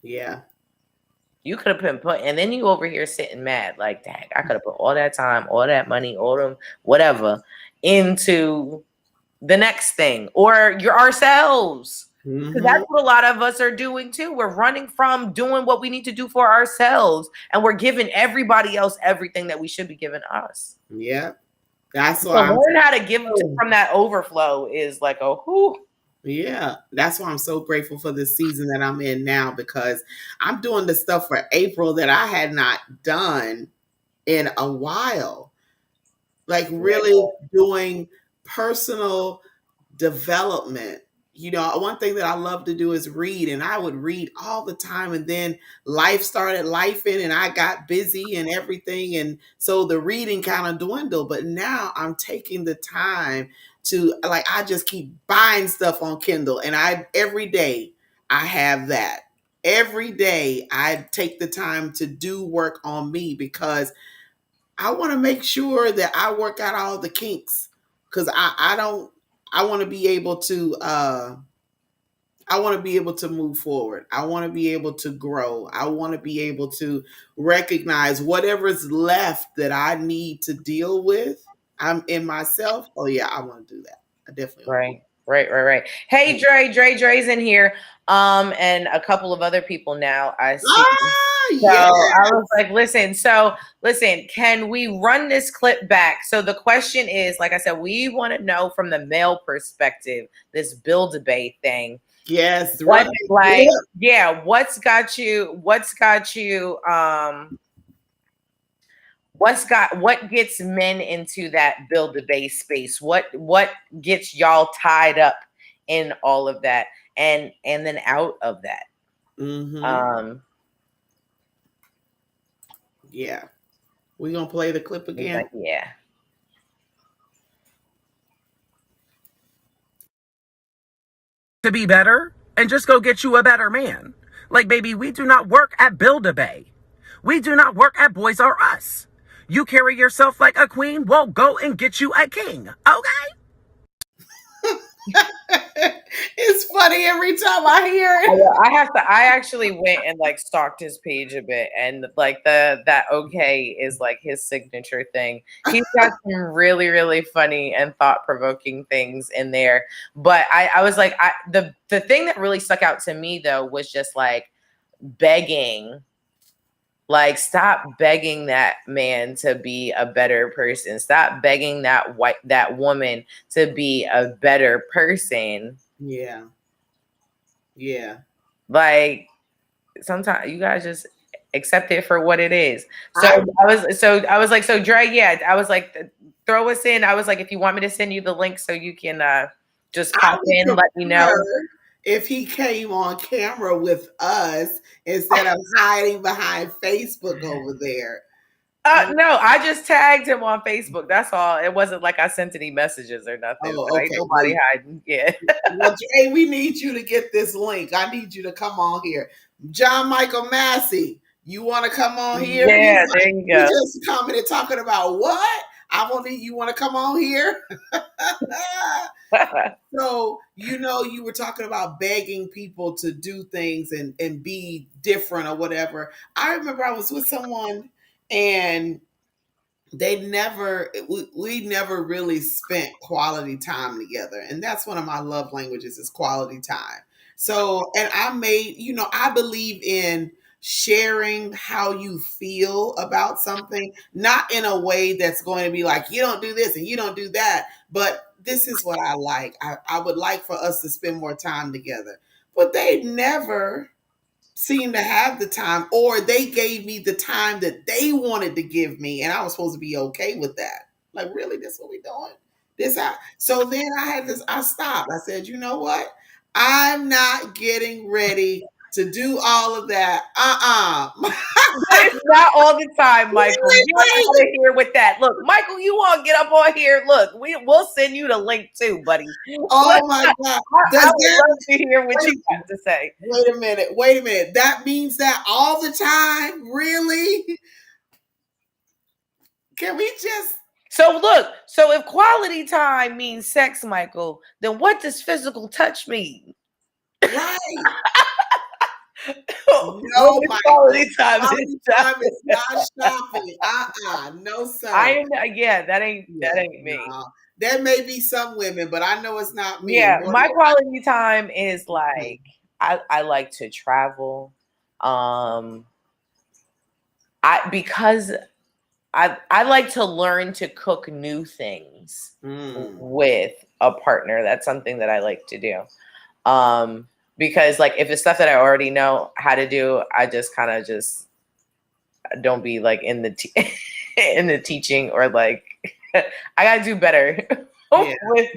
Yeah. You could have been put, and then you over here sitting mad, like, dang, I could have put all that time, all that money, all them whatever into the next thing, or ourselves. Because that's what a lot of us are doing too. We're running from doing what we need to do for ourselves, and we're giving everybody else everything that we should be giving us. Yeah, that's so why learn how to give from that overflow is like a whoo. Yeah, that's why I'm so grateful for the season that I'm in now, because I'm doing the stuff for April that I had not done in a while. Like really doing personal development. You know, one thing that I love to do is read, and I would read all the time, and then life started lifing and I got busy and everything, and so the reading kind of dwindled. But now I'm taking the time to, like, I just keep buying stuff on Kindle, and every day I have that. Every day I take the time to do work on me, because I want to make sure that I work out all the kinks, because I want to be able to move forward. I want to be able to grow. I want to be able to recognize whatever's left that I need to deal with. I'm in myself. Oh yeah, I want to do that. I definitely want to. Right. Hey, Dre's in here. And a couple of other people now I see. So Yes. I was like, listen, can we run this clip back? So the question is, like I said, we want to know from the male perspective, this Build-A-Bay thing. Yes. What what's got you, what gets men into that Build-A-Bay space? What gets y'all tied up in all of that and then out of that? Yeah. We're gonna play the clip again. Like, yeah. To be better and just go get you a better man. Like, baby, we do not work at Build-A-Bay. We do not work at Boys R Us. You carry yourself like a queen, well, go and get you a king, okay? It's funny every time I hear it. I actually went and like stalked his page a bit, and like that okay is like his signature thing. He's got some really, really funny and thought-provoking things in there. But I was like, the thing that really stuck out to me though was just like begging. Like, stop begging that man to be a better person. Stop begging that woman to be a better person. Yeah. Yeah. Like, sometimes you guys just accept it for what it is. So I was like, so Dre, yeah, I was like, throw us in. I was like, if you want me to send you the link so you can just pop in, let me know. If he came on camera with us instead of hiding behind Facebook over there. No, I just tagged him on Facebook. That's all. It wasn't like I sent any messages or nothing. Oh, But ain't okay. nobody hiding. Yeah. Well, hey, we need you to get this link. I need you to come on here. John Michael Massey, you want to come on here? Yeah, He's there like, you he go. just commented talking about what? You want to come on here? So, you were talking about begging people to do things and be different or whatever. I remember I was with someone and we never really spent quality time together, and that's one of my love languages is quality time. So, and I believe in sharing how you feel about something, not in a way that's going to be like you don't do this and you don't do that, but this is what I like. I would like for us to spend more time together, but they never seemed to have the time, or they gave me the time that they wanted to give me, and I was supposed to be okay with that. Like, really, this what we doing? So then I stopped. I said, you know what? I'm not getting ready to do all of that. It's not all the time, Michael. Wait, Get wait. out of here with that. Look, Michael, you want to get up on here? Look, we'll send you the link too, buddy. Oh my God. I would love to hear what you got to say. Wait a minute. That means that all the time? Really? Can we just So look, so if quality time means sex, Michael, then what does physical touch mean? right? What No, is Michael. quality time? Quality time is not shopping. No, sir. That ain't me. No. There may be some women, but I know it's not me. Yeah, More my than- quality time is like I like to travel. Because I like to learn to cook new things with a partner. That's something that I like to do. Because like if it's stuff that I already know how to do, I just kind of just don't be like in the in the teaching, or like I gotta do better with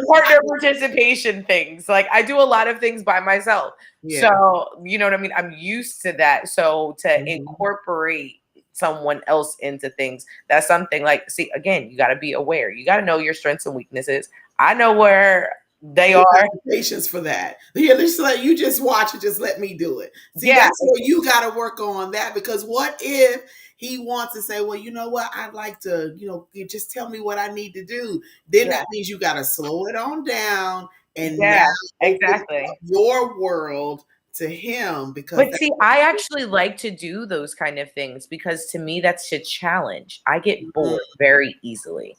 partner participation things. Like I do a lot of things by myself. Yeah. So you know what I mean? I'm used to that. So to incorporate someone else into things, that's something like, see, again, you got to be aware. You got to know your strengths and weaknesses. I know where they are. Patience for that. Here, just let you just watch it. Just let me do it. See, Yeah. that's where you got to work on that, because what if he wants to say, well, you know what? I'd like to, you just tell me what I need to do. Then that means you got to slow it on down and now exactly your world to him. Because but see, I actually like to do those kind of things because to me that's a challenge. I get bored very easily.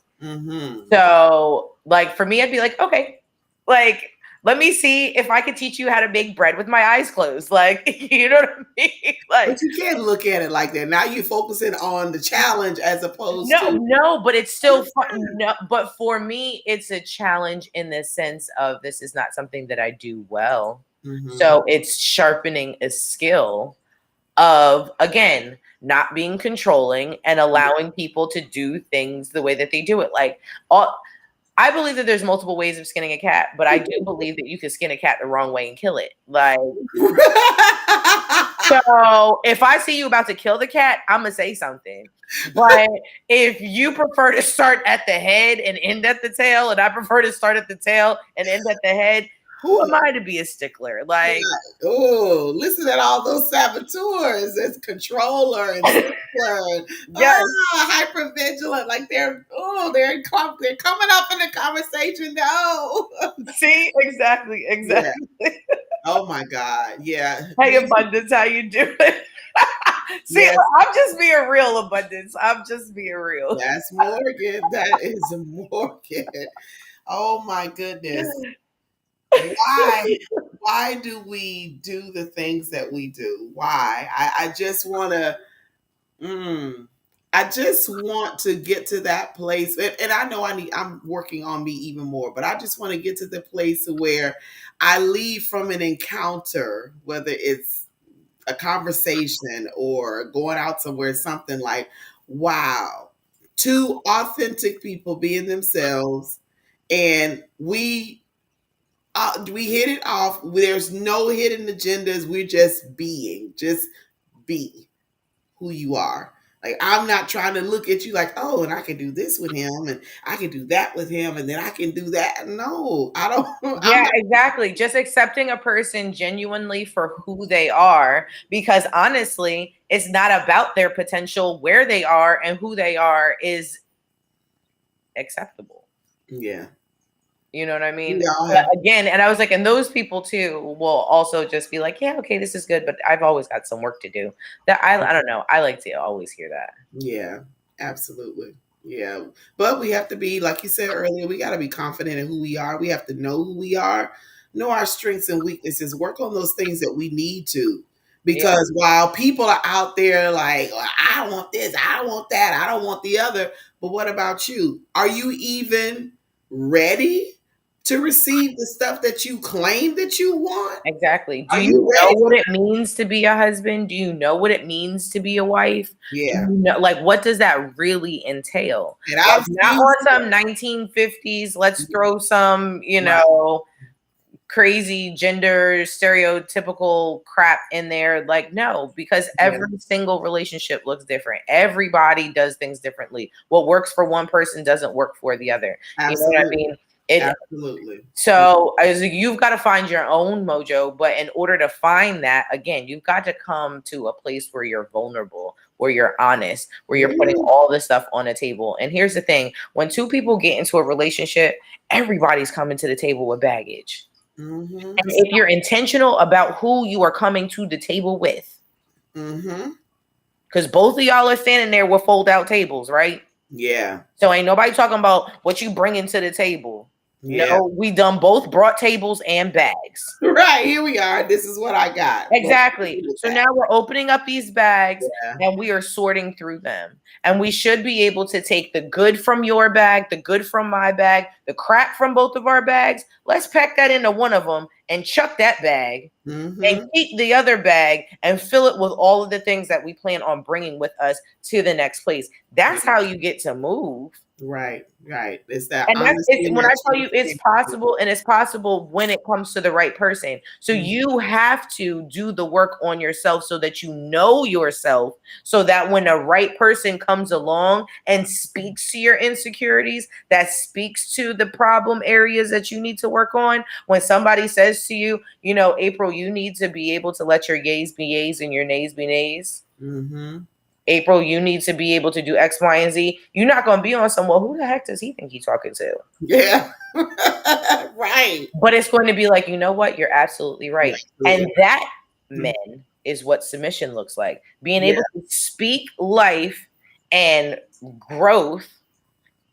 So like for me, I'd be like, okay, like let me see if I could teach you how to make bread with my eyes closed. Like, you know what I mean? Like, but you can't look at it like that. Now you're focusing on the challenge as opposed to no, but it's still fun. No, but for me, it's a challenge in the sense of this is not something that I do well. So it's sharpening a skill of, again, not being controlling and allowing people to do things the way that they do it. Like, I believe that there's multiple ways of skinning a cat, but I do believe that you can skin a cat the wrong way and kill it. Like, so if I see you about to kill the cat, I'm going to say something. But if you prefer to start at the head and end at the tail, and I prefer to start at the tail and end at the head, who am I to be a stickler? Like, oh, listen at all those saboteurs. It's controller and stickler and hypervigilant. Like they're coming up in the conversation. No, see, exactly. Yeah. Oh my God, yeah. Hey, Abundance, how you doing? See, Yes. I'm just being real, Abundance. I'm just being real. That's Morgan. That is Morgan. Oh my goodness. Why do we do the things that we do? Why? I just want to I just want to get to that place, and I know I'm working on me even more, but I just want to get to the place where I leave from an encounter, whether it's a conversation or going out somewhere, something like, wow, two authentic people being themselves, and we hit it off. There's no hidden agendas. We're just be who you are. Like, I'm not trying to look at you like, oh, and I can do this with him, and I can do that with him, and then I can do that. No, I don't. I'm Yeah, not. exactly. Just accepting a person genuinely for who they are, because honestly, it's not about their potential. Where they are and who they are is acceptable. Yeah. You know what I mean? We all But have. again, and I was like, and those people too will also just be like, yeah, okay, this is good, but I've always got some work to do. That I don't know. I like to always hear that. Yeah, absolutely. Yeah. But we have to be, like you said earlier, we got to be confident in who we are. We have to know who we are, know our strengths and weaknesses, work on those things that we need to. Yeah, Because while people are out there like, "Well, I want this, I want that, I don't want the other." But what about you? Are you even ready to receive the stuff that you claim that you want? exactly. Do Are you you know ready? what it means to be a husband? Do you know what it means to be a wife? Do Yeah. you know, like, what does that really entail? And Like, I've not seen, on some 1950s, let's throw some, right. crazy gender stereotypical crap in there. Like, no, because Yeah, every single relationship looks different. Everybody does things differently. What works for one person doesn't work for the other. You know what I absolutely. mean? It Absolutely. so as you've got to find your own mojo, but in order to find that, again, you've got to come to a place where you're vulnerable, where you're honest, where you're putting Mhm. all this stuff on the table. And here's the thing: when two people get into a relationship, everybody's coming to the table with baggage. Mhm. And if you're intentional about who you are coming to the table with, Mhm. because both of y'all are standing there with fold out tables, right? Yeah. So ain't nobody talking about what you bringing to the table. Yeah. No, we done both brought tables and bags. Right. Here we are. This is what I got. What do we Exactly. do with So that? now we're opening up these bags Yeah. and we are sorting through them. And we should be able to take the good from your bag, the good from my bag, the crap from both of our bags. Let's pack that into one of them and chuck that bag and Mhm. keep the other bag and fill it with all of the things that we plan on bringing with us to the next place. Yeah. That's how you get to move. Right. Right. It's that And that's honesty it's and when I that tell you it's transparency. possible, and it's possible when it comes to the right person. So Mhm. you have to do the work on yourself so that you know yourself, so that when the right person comes along and speaks to your insecurities, that speaks to the problem areas that you need to work on. When somebody says to you, April, you need to be able to let your yays be yays and your nays be nays. Mhm. April, you need to be able to do X, Y, and Z. You're not going to be on some, well, who the heck does he think he's talking to? Yeah. Right. But it's going to be like, you know what? You're absolutely You're right. And absolutely that, right. men, is what submission looks like. Being Yeah. able to speak life and growth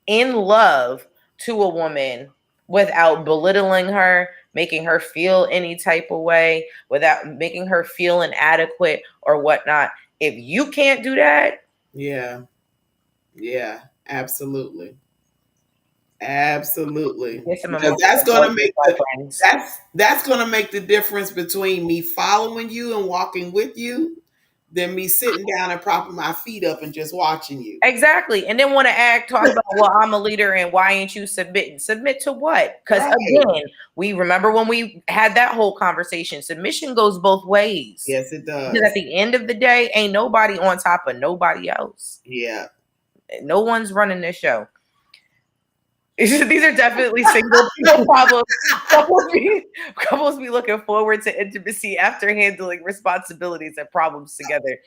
in love to a woman without belittling her, making her feel any type of way, without making her feel inadequate or whatnot. If you can't do that, Yeah. Yeah. Absolutely. Absolutely. get some Because that's emotional gonna groceries, make my the friends. that's gonna make the difference between me following you and walking with you than me sitting down and propping my feet up and just watching you. Exactly. And then want to talk about, well, I'm a leader and why ain't you submitting? Submit to what? Because Right. again, we remember when we had that whole conversation, submission goes both ways. Yes, it Because at does. the end of the day, ain't nobody on top of nobody else. Yeah. No one's running this show. These are definitely single people problems. Couples be looking forward to intimacy after handling responsibilities and problems together.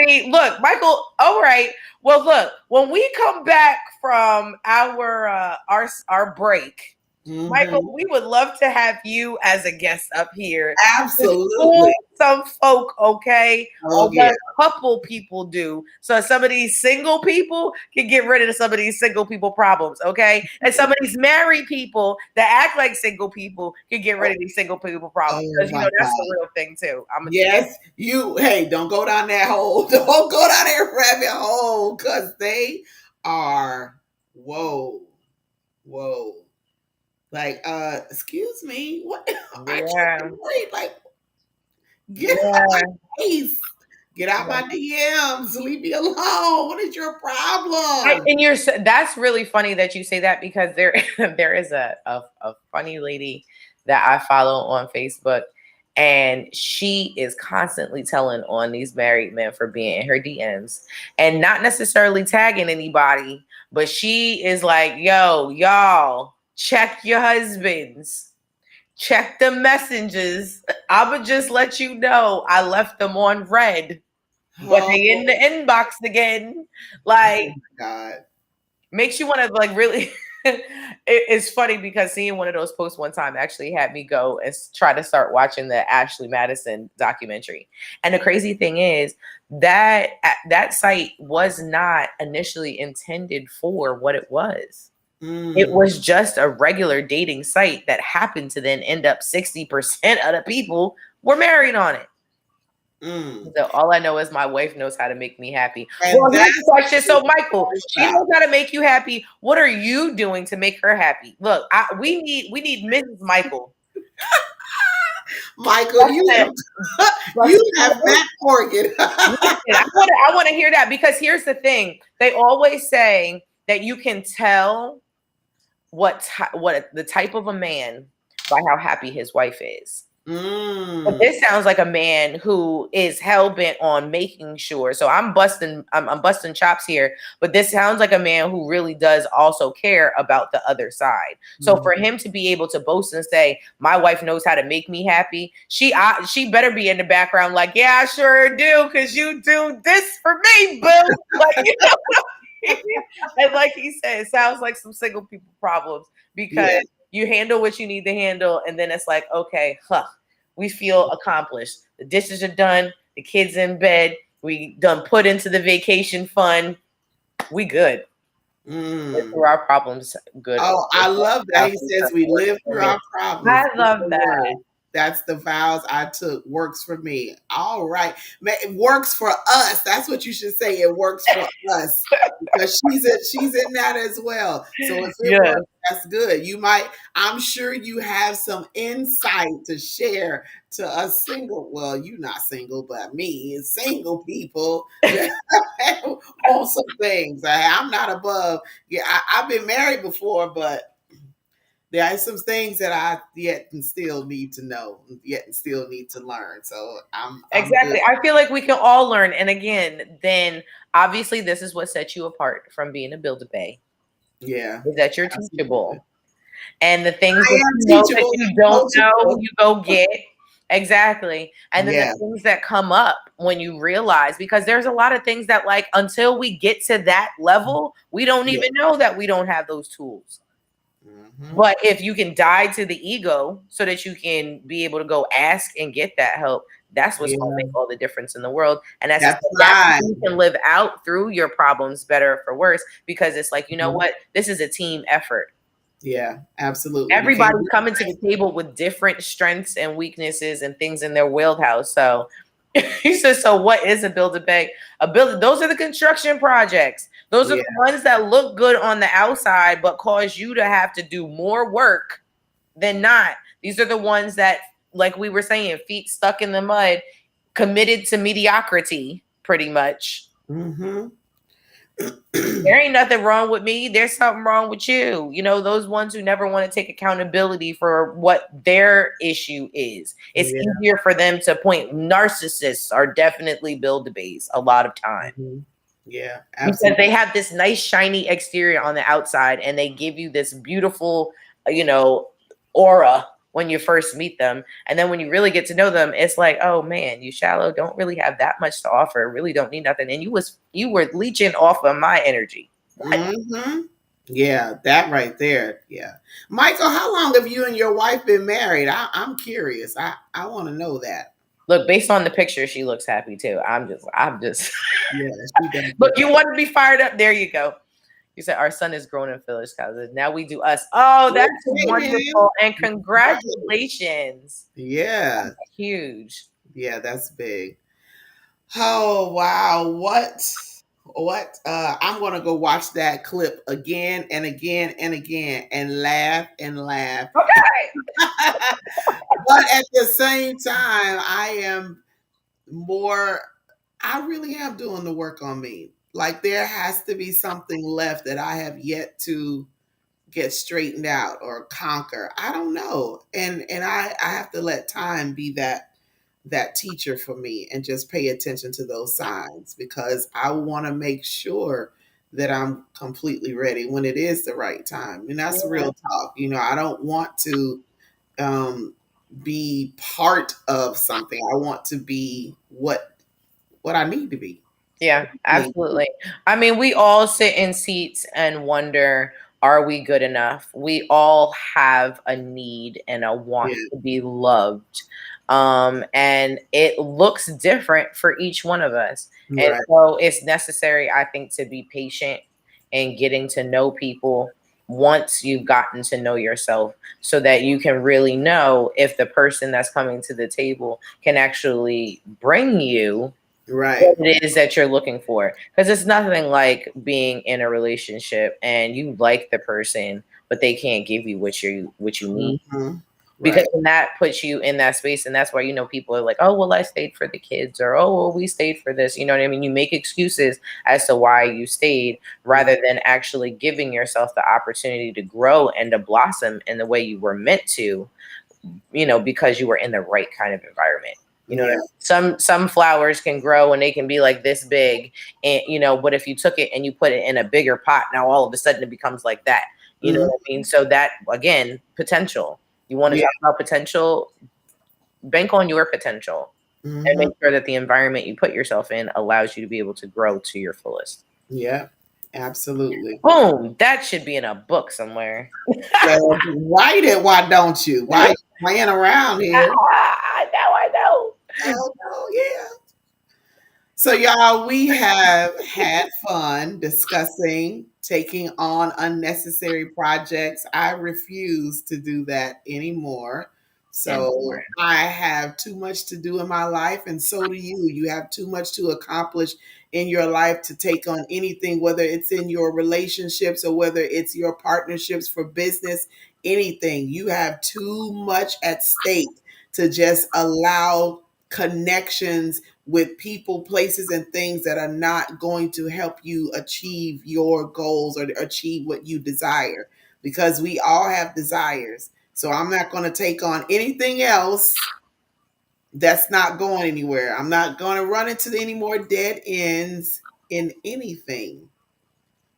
See, look, Michael. All right. Well, look. When we come back from our break, Michael, Hmm. we would love to have you as a guest up here to Absolutely. school some folk, okay, Oh on yeah. what a couple people do, so some of these single people can get rid of some of these single people problems, okay, and some of these married people that act like single people can get rid of these single people problems, Oh because my that's God. the real thing too. I'm gonna Yes, you. Hey, don't go down that hole. Don't go down that rabbit hole because they are. Whoa, whoa. Like, excuse me. What aren't yeah, you worried? Like, get out yeah. my face. Get out my DMs. Leave me alone. What is your problem? And that's really funny that you say that, because there there is a funny lady that I follow on Facebook, And she is constantly telling on these married men for being in her DMs and not necessarily tagging anybody, but she is like, yo, y'all, check your husbands, check the messengers. I'ma just let you know I left them on red, but Oh, they in the inbox again. oh Like, my God. makes you want to like really it's funny because seeing one of those posts one time actually had me go and try to start watching the Ashley Madison documentary. And the crazy thing is that that site was not initially intended for what it was. It Mm, was just a regular dating site that happened to then end up 60% of the people were married on it. mm. So all I know is my wife knows how to make me happy. And Well, here's that's the question. what So, it's Michael, all she about. knows how to make you happy. What are you doing to make her happy? Look, we need Mrs. Michael. Michael, That's it. But you have that organ. listen, I want to hear that because here's the thing. They always say that you can tell what the type of a man by how happy his wife is. But Mm, this sounds like a man who is hell bent on making sure. So I'm busting chops here, but this sounds like a man who really does also care about the other side. So mm. for him to be able to boast and say, "My wife knows how to make me happy," she better be in the background like, "Yeah, I sure do, because you do this for me, boo." Like, you know, and like he said, it sounds like some single people problems because Yeah. you handle what you need to handle, and then it's like, okay, huh, we feel accomplished. The dishes are done. The kids in bed. We done put into the vacation fund. We good. Live Mm. through our problems good. Oh, I love that. He says we live For through me. our problems. I That's love the that. word. That's the vows I took. Works for me. All right. It works for us. That's what you should say. It works for us. Because she's in that as well. So if it Yes. works, that's good. You might, I'm sure you have some insight to share to us single. Well, you not single, but me, single people that on some things. I'm not above. Yeah, I've been married before, but there are some things that I yet and still need to know, yet and still need to learn. So I'm good. Exactly. I feel like we can all learn. And again, then obviously this is what sets you apart from being a Build-A-Bay, Yeah, is that you're absolutely. teachable. And the things I that am you know that teachable you and don't know, coachable. you go get. Exactly. And then the Yeah. things that come up when you realize, because there's a lot of things that, like, until we get to that level, we don't Yeah. even know that we don't have those tools. Hmm. But if you can die to the ego so that you can be able to go ask and get that help, that's what's going to Yeah. make all the difference in the world. And that's That's that's right. when you can live out through your problems better or for worse, because it's like, you know Mhm. what? This is a team effort. Yeah, absolutely. You can't Everybody's do coming to the table with different strengths and weaknesses and things in their wheelhouse. So he says, so what is a build a bag? A build Those are the construction projects. Those are Yeah. the ones that look good on the outside, but cause you to have to do more work than not. These are the ones that, like we were saying, feet stuck in the mud, committed to mediocrity, pretty much. Hmm. There ain't nothing wrong with me. There's something wrong with you. You know, those ones who never want to take accountability for what their issue is. It's Yeah. easier for them to point. Narcissists are definitely build-a-bays a lot of time Mhm. Yeah, because absolutely. they have this nice shiny exterior on the outside and they give you this beautiful, you know, aura when you first meet them. And then when you really get to know them, it's like, oh man, you shallow, don't really have that much to offer, really don't need nothing. And you were leeching off of my energy. What? Hmm. Yeah, that right there. Yeah. Michael, how long have you and your wife been married? I'm curious. I want to know that. Look, based on the picture, she looks happy too. I'm just Yeah, she does look, look you happy. want to be fired up. There you go. You said our son is grown in Phyllis Houses. Now we do us. Oh, that's Okay, then. wonderful. And Right. congratulations. Yeah. Huge. Yeah, that's big. Oh, wow. What? I'm going to go watch that clip again and again and again and laugh and laugh. Okay. But at the same time, more, I really am doing the work on me. Like there has to be something left that I have yet to get straightened out or conquer. I don't know. And I have to let time be that teacher for me and just pay attention to those signs because I want to make sure that I'm completely ready when it is the right time. And that's Yeah. real talk. I don't want to um, be part of something. I want to be what I need to be. Yeah, Me. absolutely. I mean, we all sit in seats and wonder, are we good enough? We all have a need and a want Yeah. to be loved. And it looks different for each one of us. And Right. so it's necessary, I think, to be patient and getting to know people once you've gotten to know yourself so that you can really know if the person that's coming to the table can actually bring you Right. what it is that you're looking for. Because it's nothing like being in a relationship and you like the person, but they can't give you what you need. Hmm. Because Right. then that puts you in that space, and that's why people are like, "Oh, well, I stayed for the kids," or "Oh, well, we stayed for this." You know what I mean? You make excuses as to why you stayed, rather than actually giving yourself the opportunity to grow and to blossom in the way you were meant to, because you were in the right kind of environment. You know what I Yeah. mean? Some flowers can grow and they can be like this big, and but if you took it and you put it in a bigger pot, now all of a sudden it becomes like that. You know Hmm. what I mean? So that again, potential. You want to Yeah. talk about potential? Bank on your potential and Hmm. make sure that the environment you put yourself in allows you to be able to grow to your fullest. Yeah. Absolutely. Boom! That should be in a book somewhere. Well, write it. Why don't you? Why you playing around here? I know. Oh no, yeah. So, y'all, we have had fun discussing taking on unnecessary projects. I refuse to do that anymore. And So, I have too much to do in my life, and so do you. You have too much to accomplish in your life to take on anything, whether it's in your relationships or whether it's your partnerships for business, anything. You have too much at stake to just allow connections with people, places, and things that are not going to help you achieve your goals or achieve what you desire because we all have desires. So I'm not going to take on anything else that's not going anywhere. I'm not going to run into any more dead ends in anything. yeah.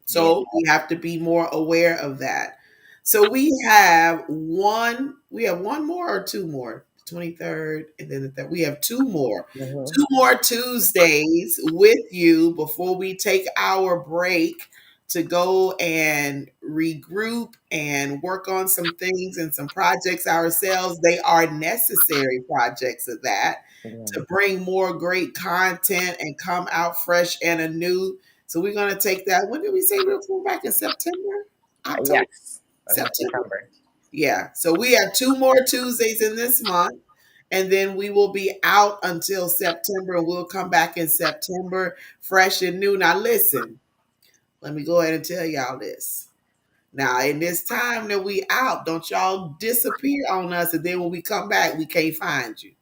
So we have to be more aware of that. So we have one more or two more. 23rd and then the third. We have two more. Mhm. Two more Tuesdays with you before we take our break to go and regroup and work on some things and some projects ourselves. They are necessary projects of that Yeah. to bring more great content and come out fresh and anew. So we're going to take that. When did we say we were coming back in September? October? Yes. I think September? September. Yeah. So we have two more Tuesdays in this month. And then we will be out until September. And we'll come back in September fresh and new. Now, listen, let me go ahead and tell y'all this. Now, in this time that we out, don't y'all disappear on us. And then when we come back, we can't find you.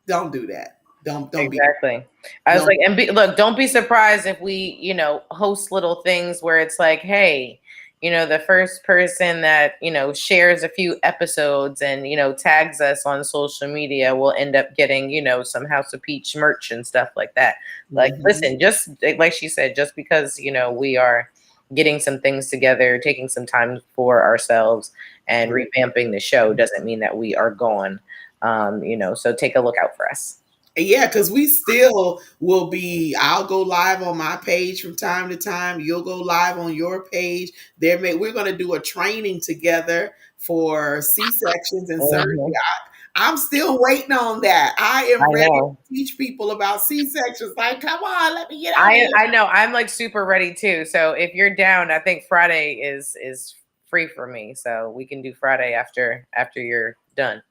Don't do that. Don't be. Exactly. I was Don't. like, and look, don't be surprised if we, host little things where it's like, hey, the first person that, shares a few episodes and, tags us on social media will end up getting, some House of Peach merch and stuff like that. Like, Mhm. listen, just like she said, just because, we are getting some things together, taking some time for ourselves and revamping the show doesn't mean that we are gone. So take a look out for us. Yeah, because we still will be. I'll go live on my page from time to time. You'll go live on your page. We're going to do a training together for C sections and surgery. Mhm. I'm still waiting on that. I I am ready know. to teach people about C sections. Like, come on, let me get on I here. I know. I'm like super ready too. So if you're down, I think Friday is free for me. So we can do Friday after you're done.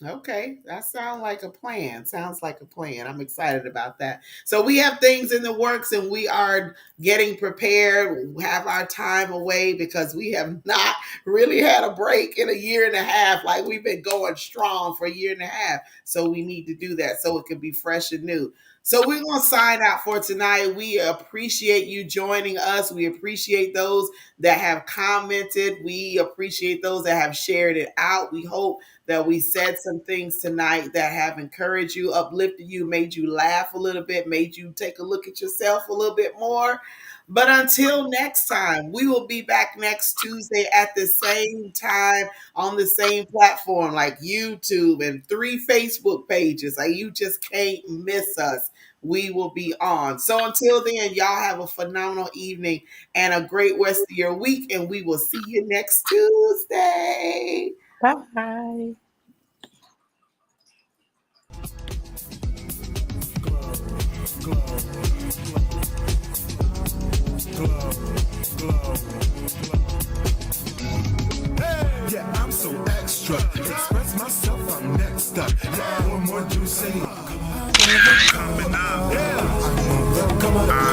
Okay, that sounds like a plan. Sounds like a plan. I'm excited about that. So we have things in the works and we are getting prepared. We have our time away because we have not really had a break in a year and a half. Like we've been going strong for a year and a half. So we need to do that so it can be fresh and new. So we're going to sign out for tonight. We appreciate you joining us. We appreciate those that have commented. We appreciate those that have shared it out. We hope that we said some things tonight that have encouraged you, uplifted you, made you laugh a little bit, made you take a look at yourself a little bit more. But until next time, we will be back next Tuesday at the same time on the same platform like YouTube and 3 Facebook pages. Like, you just can't miss us. We will be on. So until then, y'all have a phenomenal evening and a great rest of your week. And we will see you next Tuesday. Bye. Yeah, I'm so extra. Express myself, I'm next up. Yeah, one more juicy. Coming up. Yeah, come on.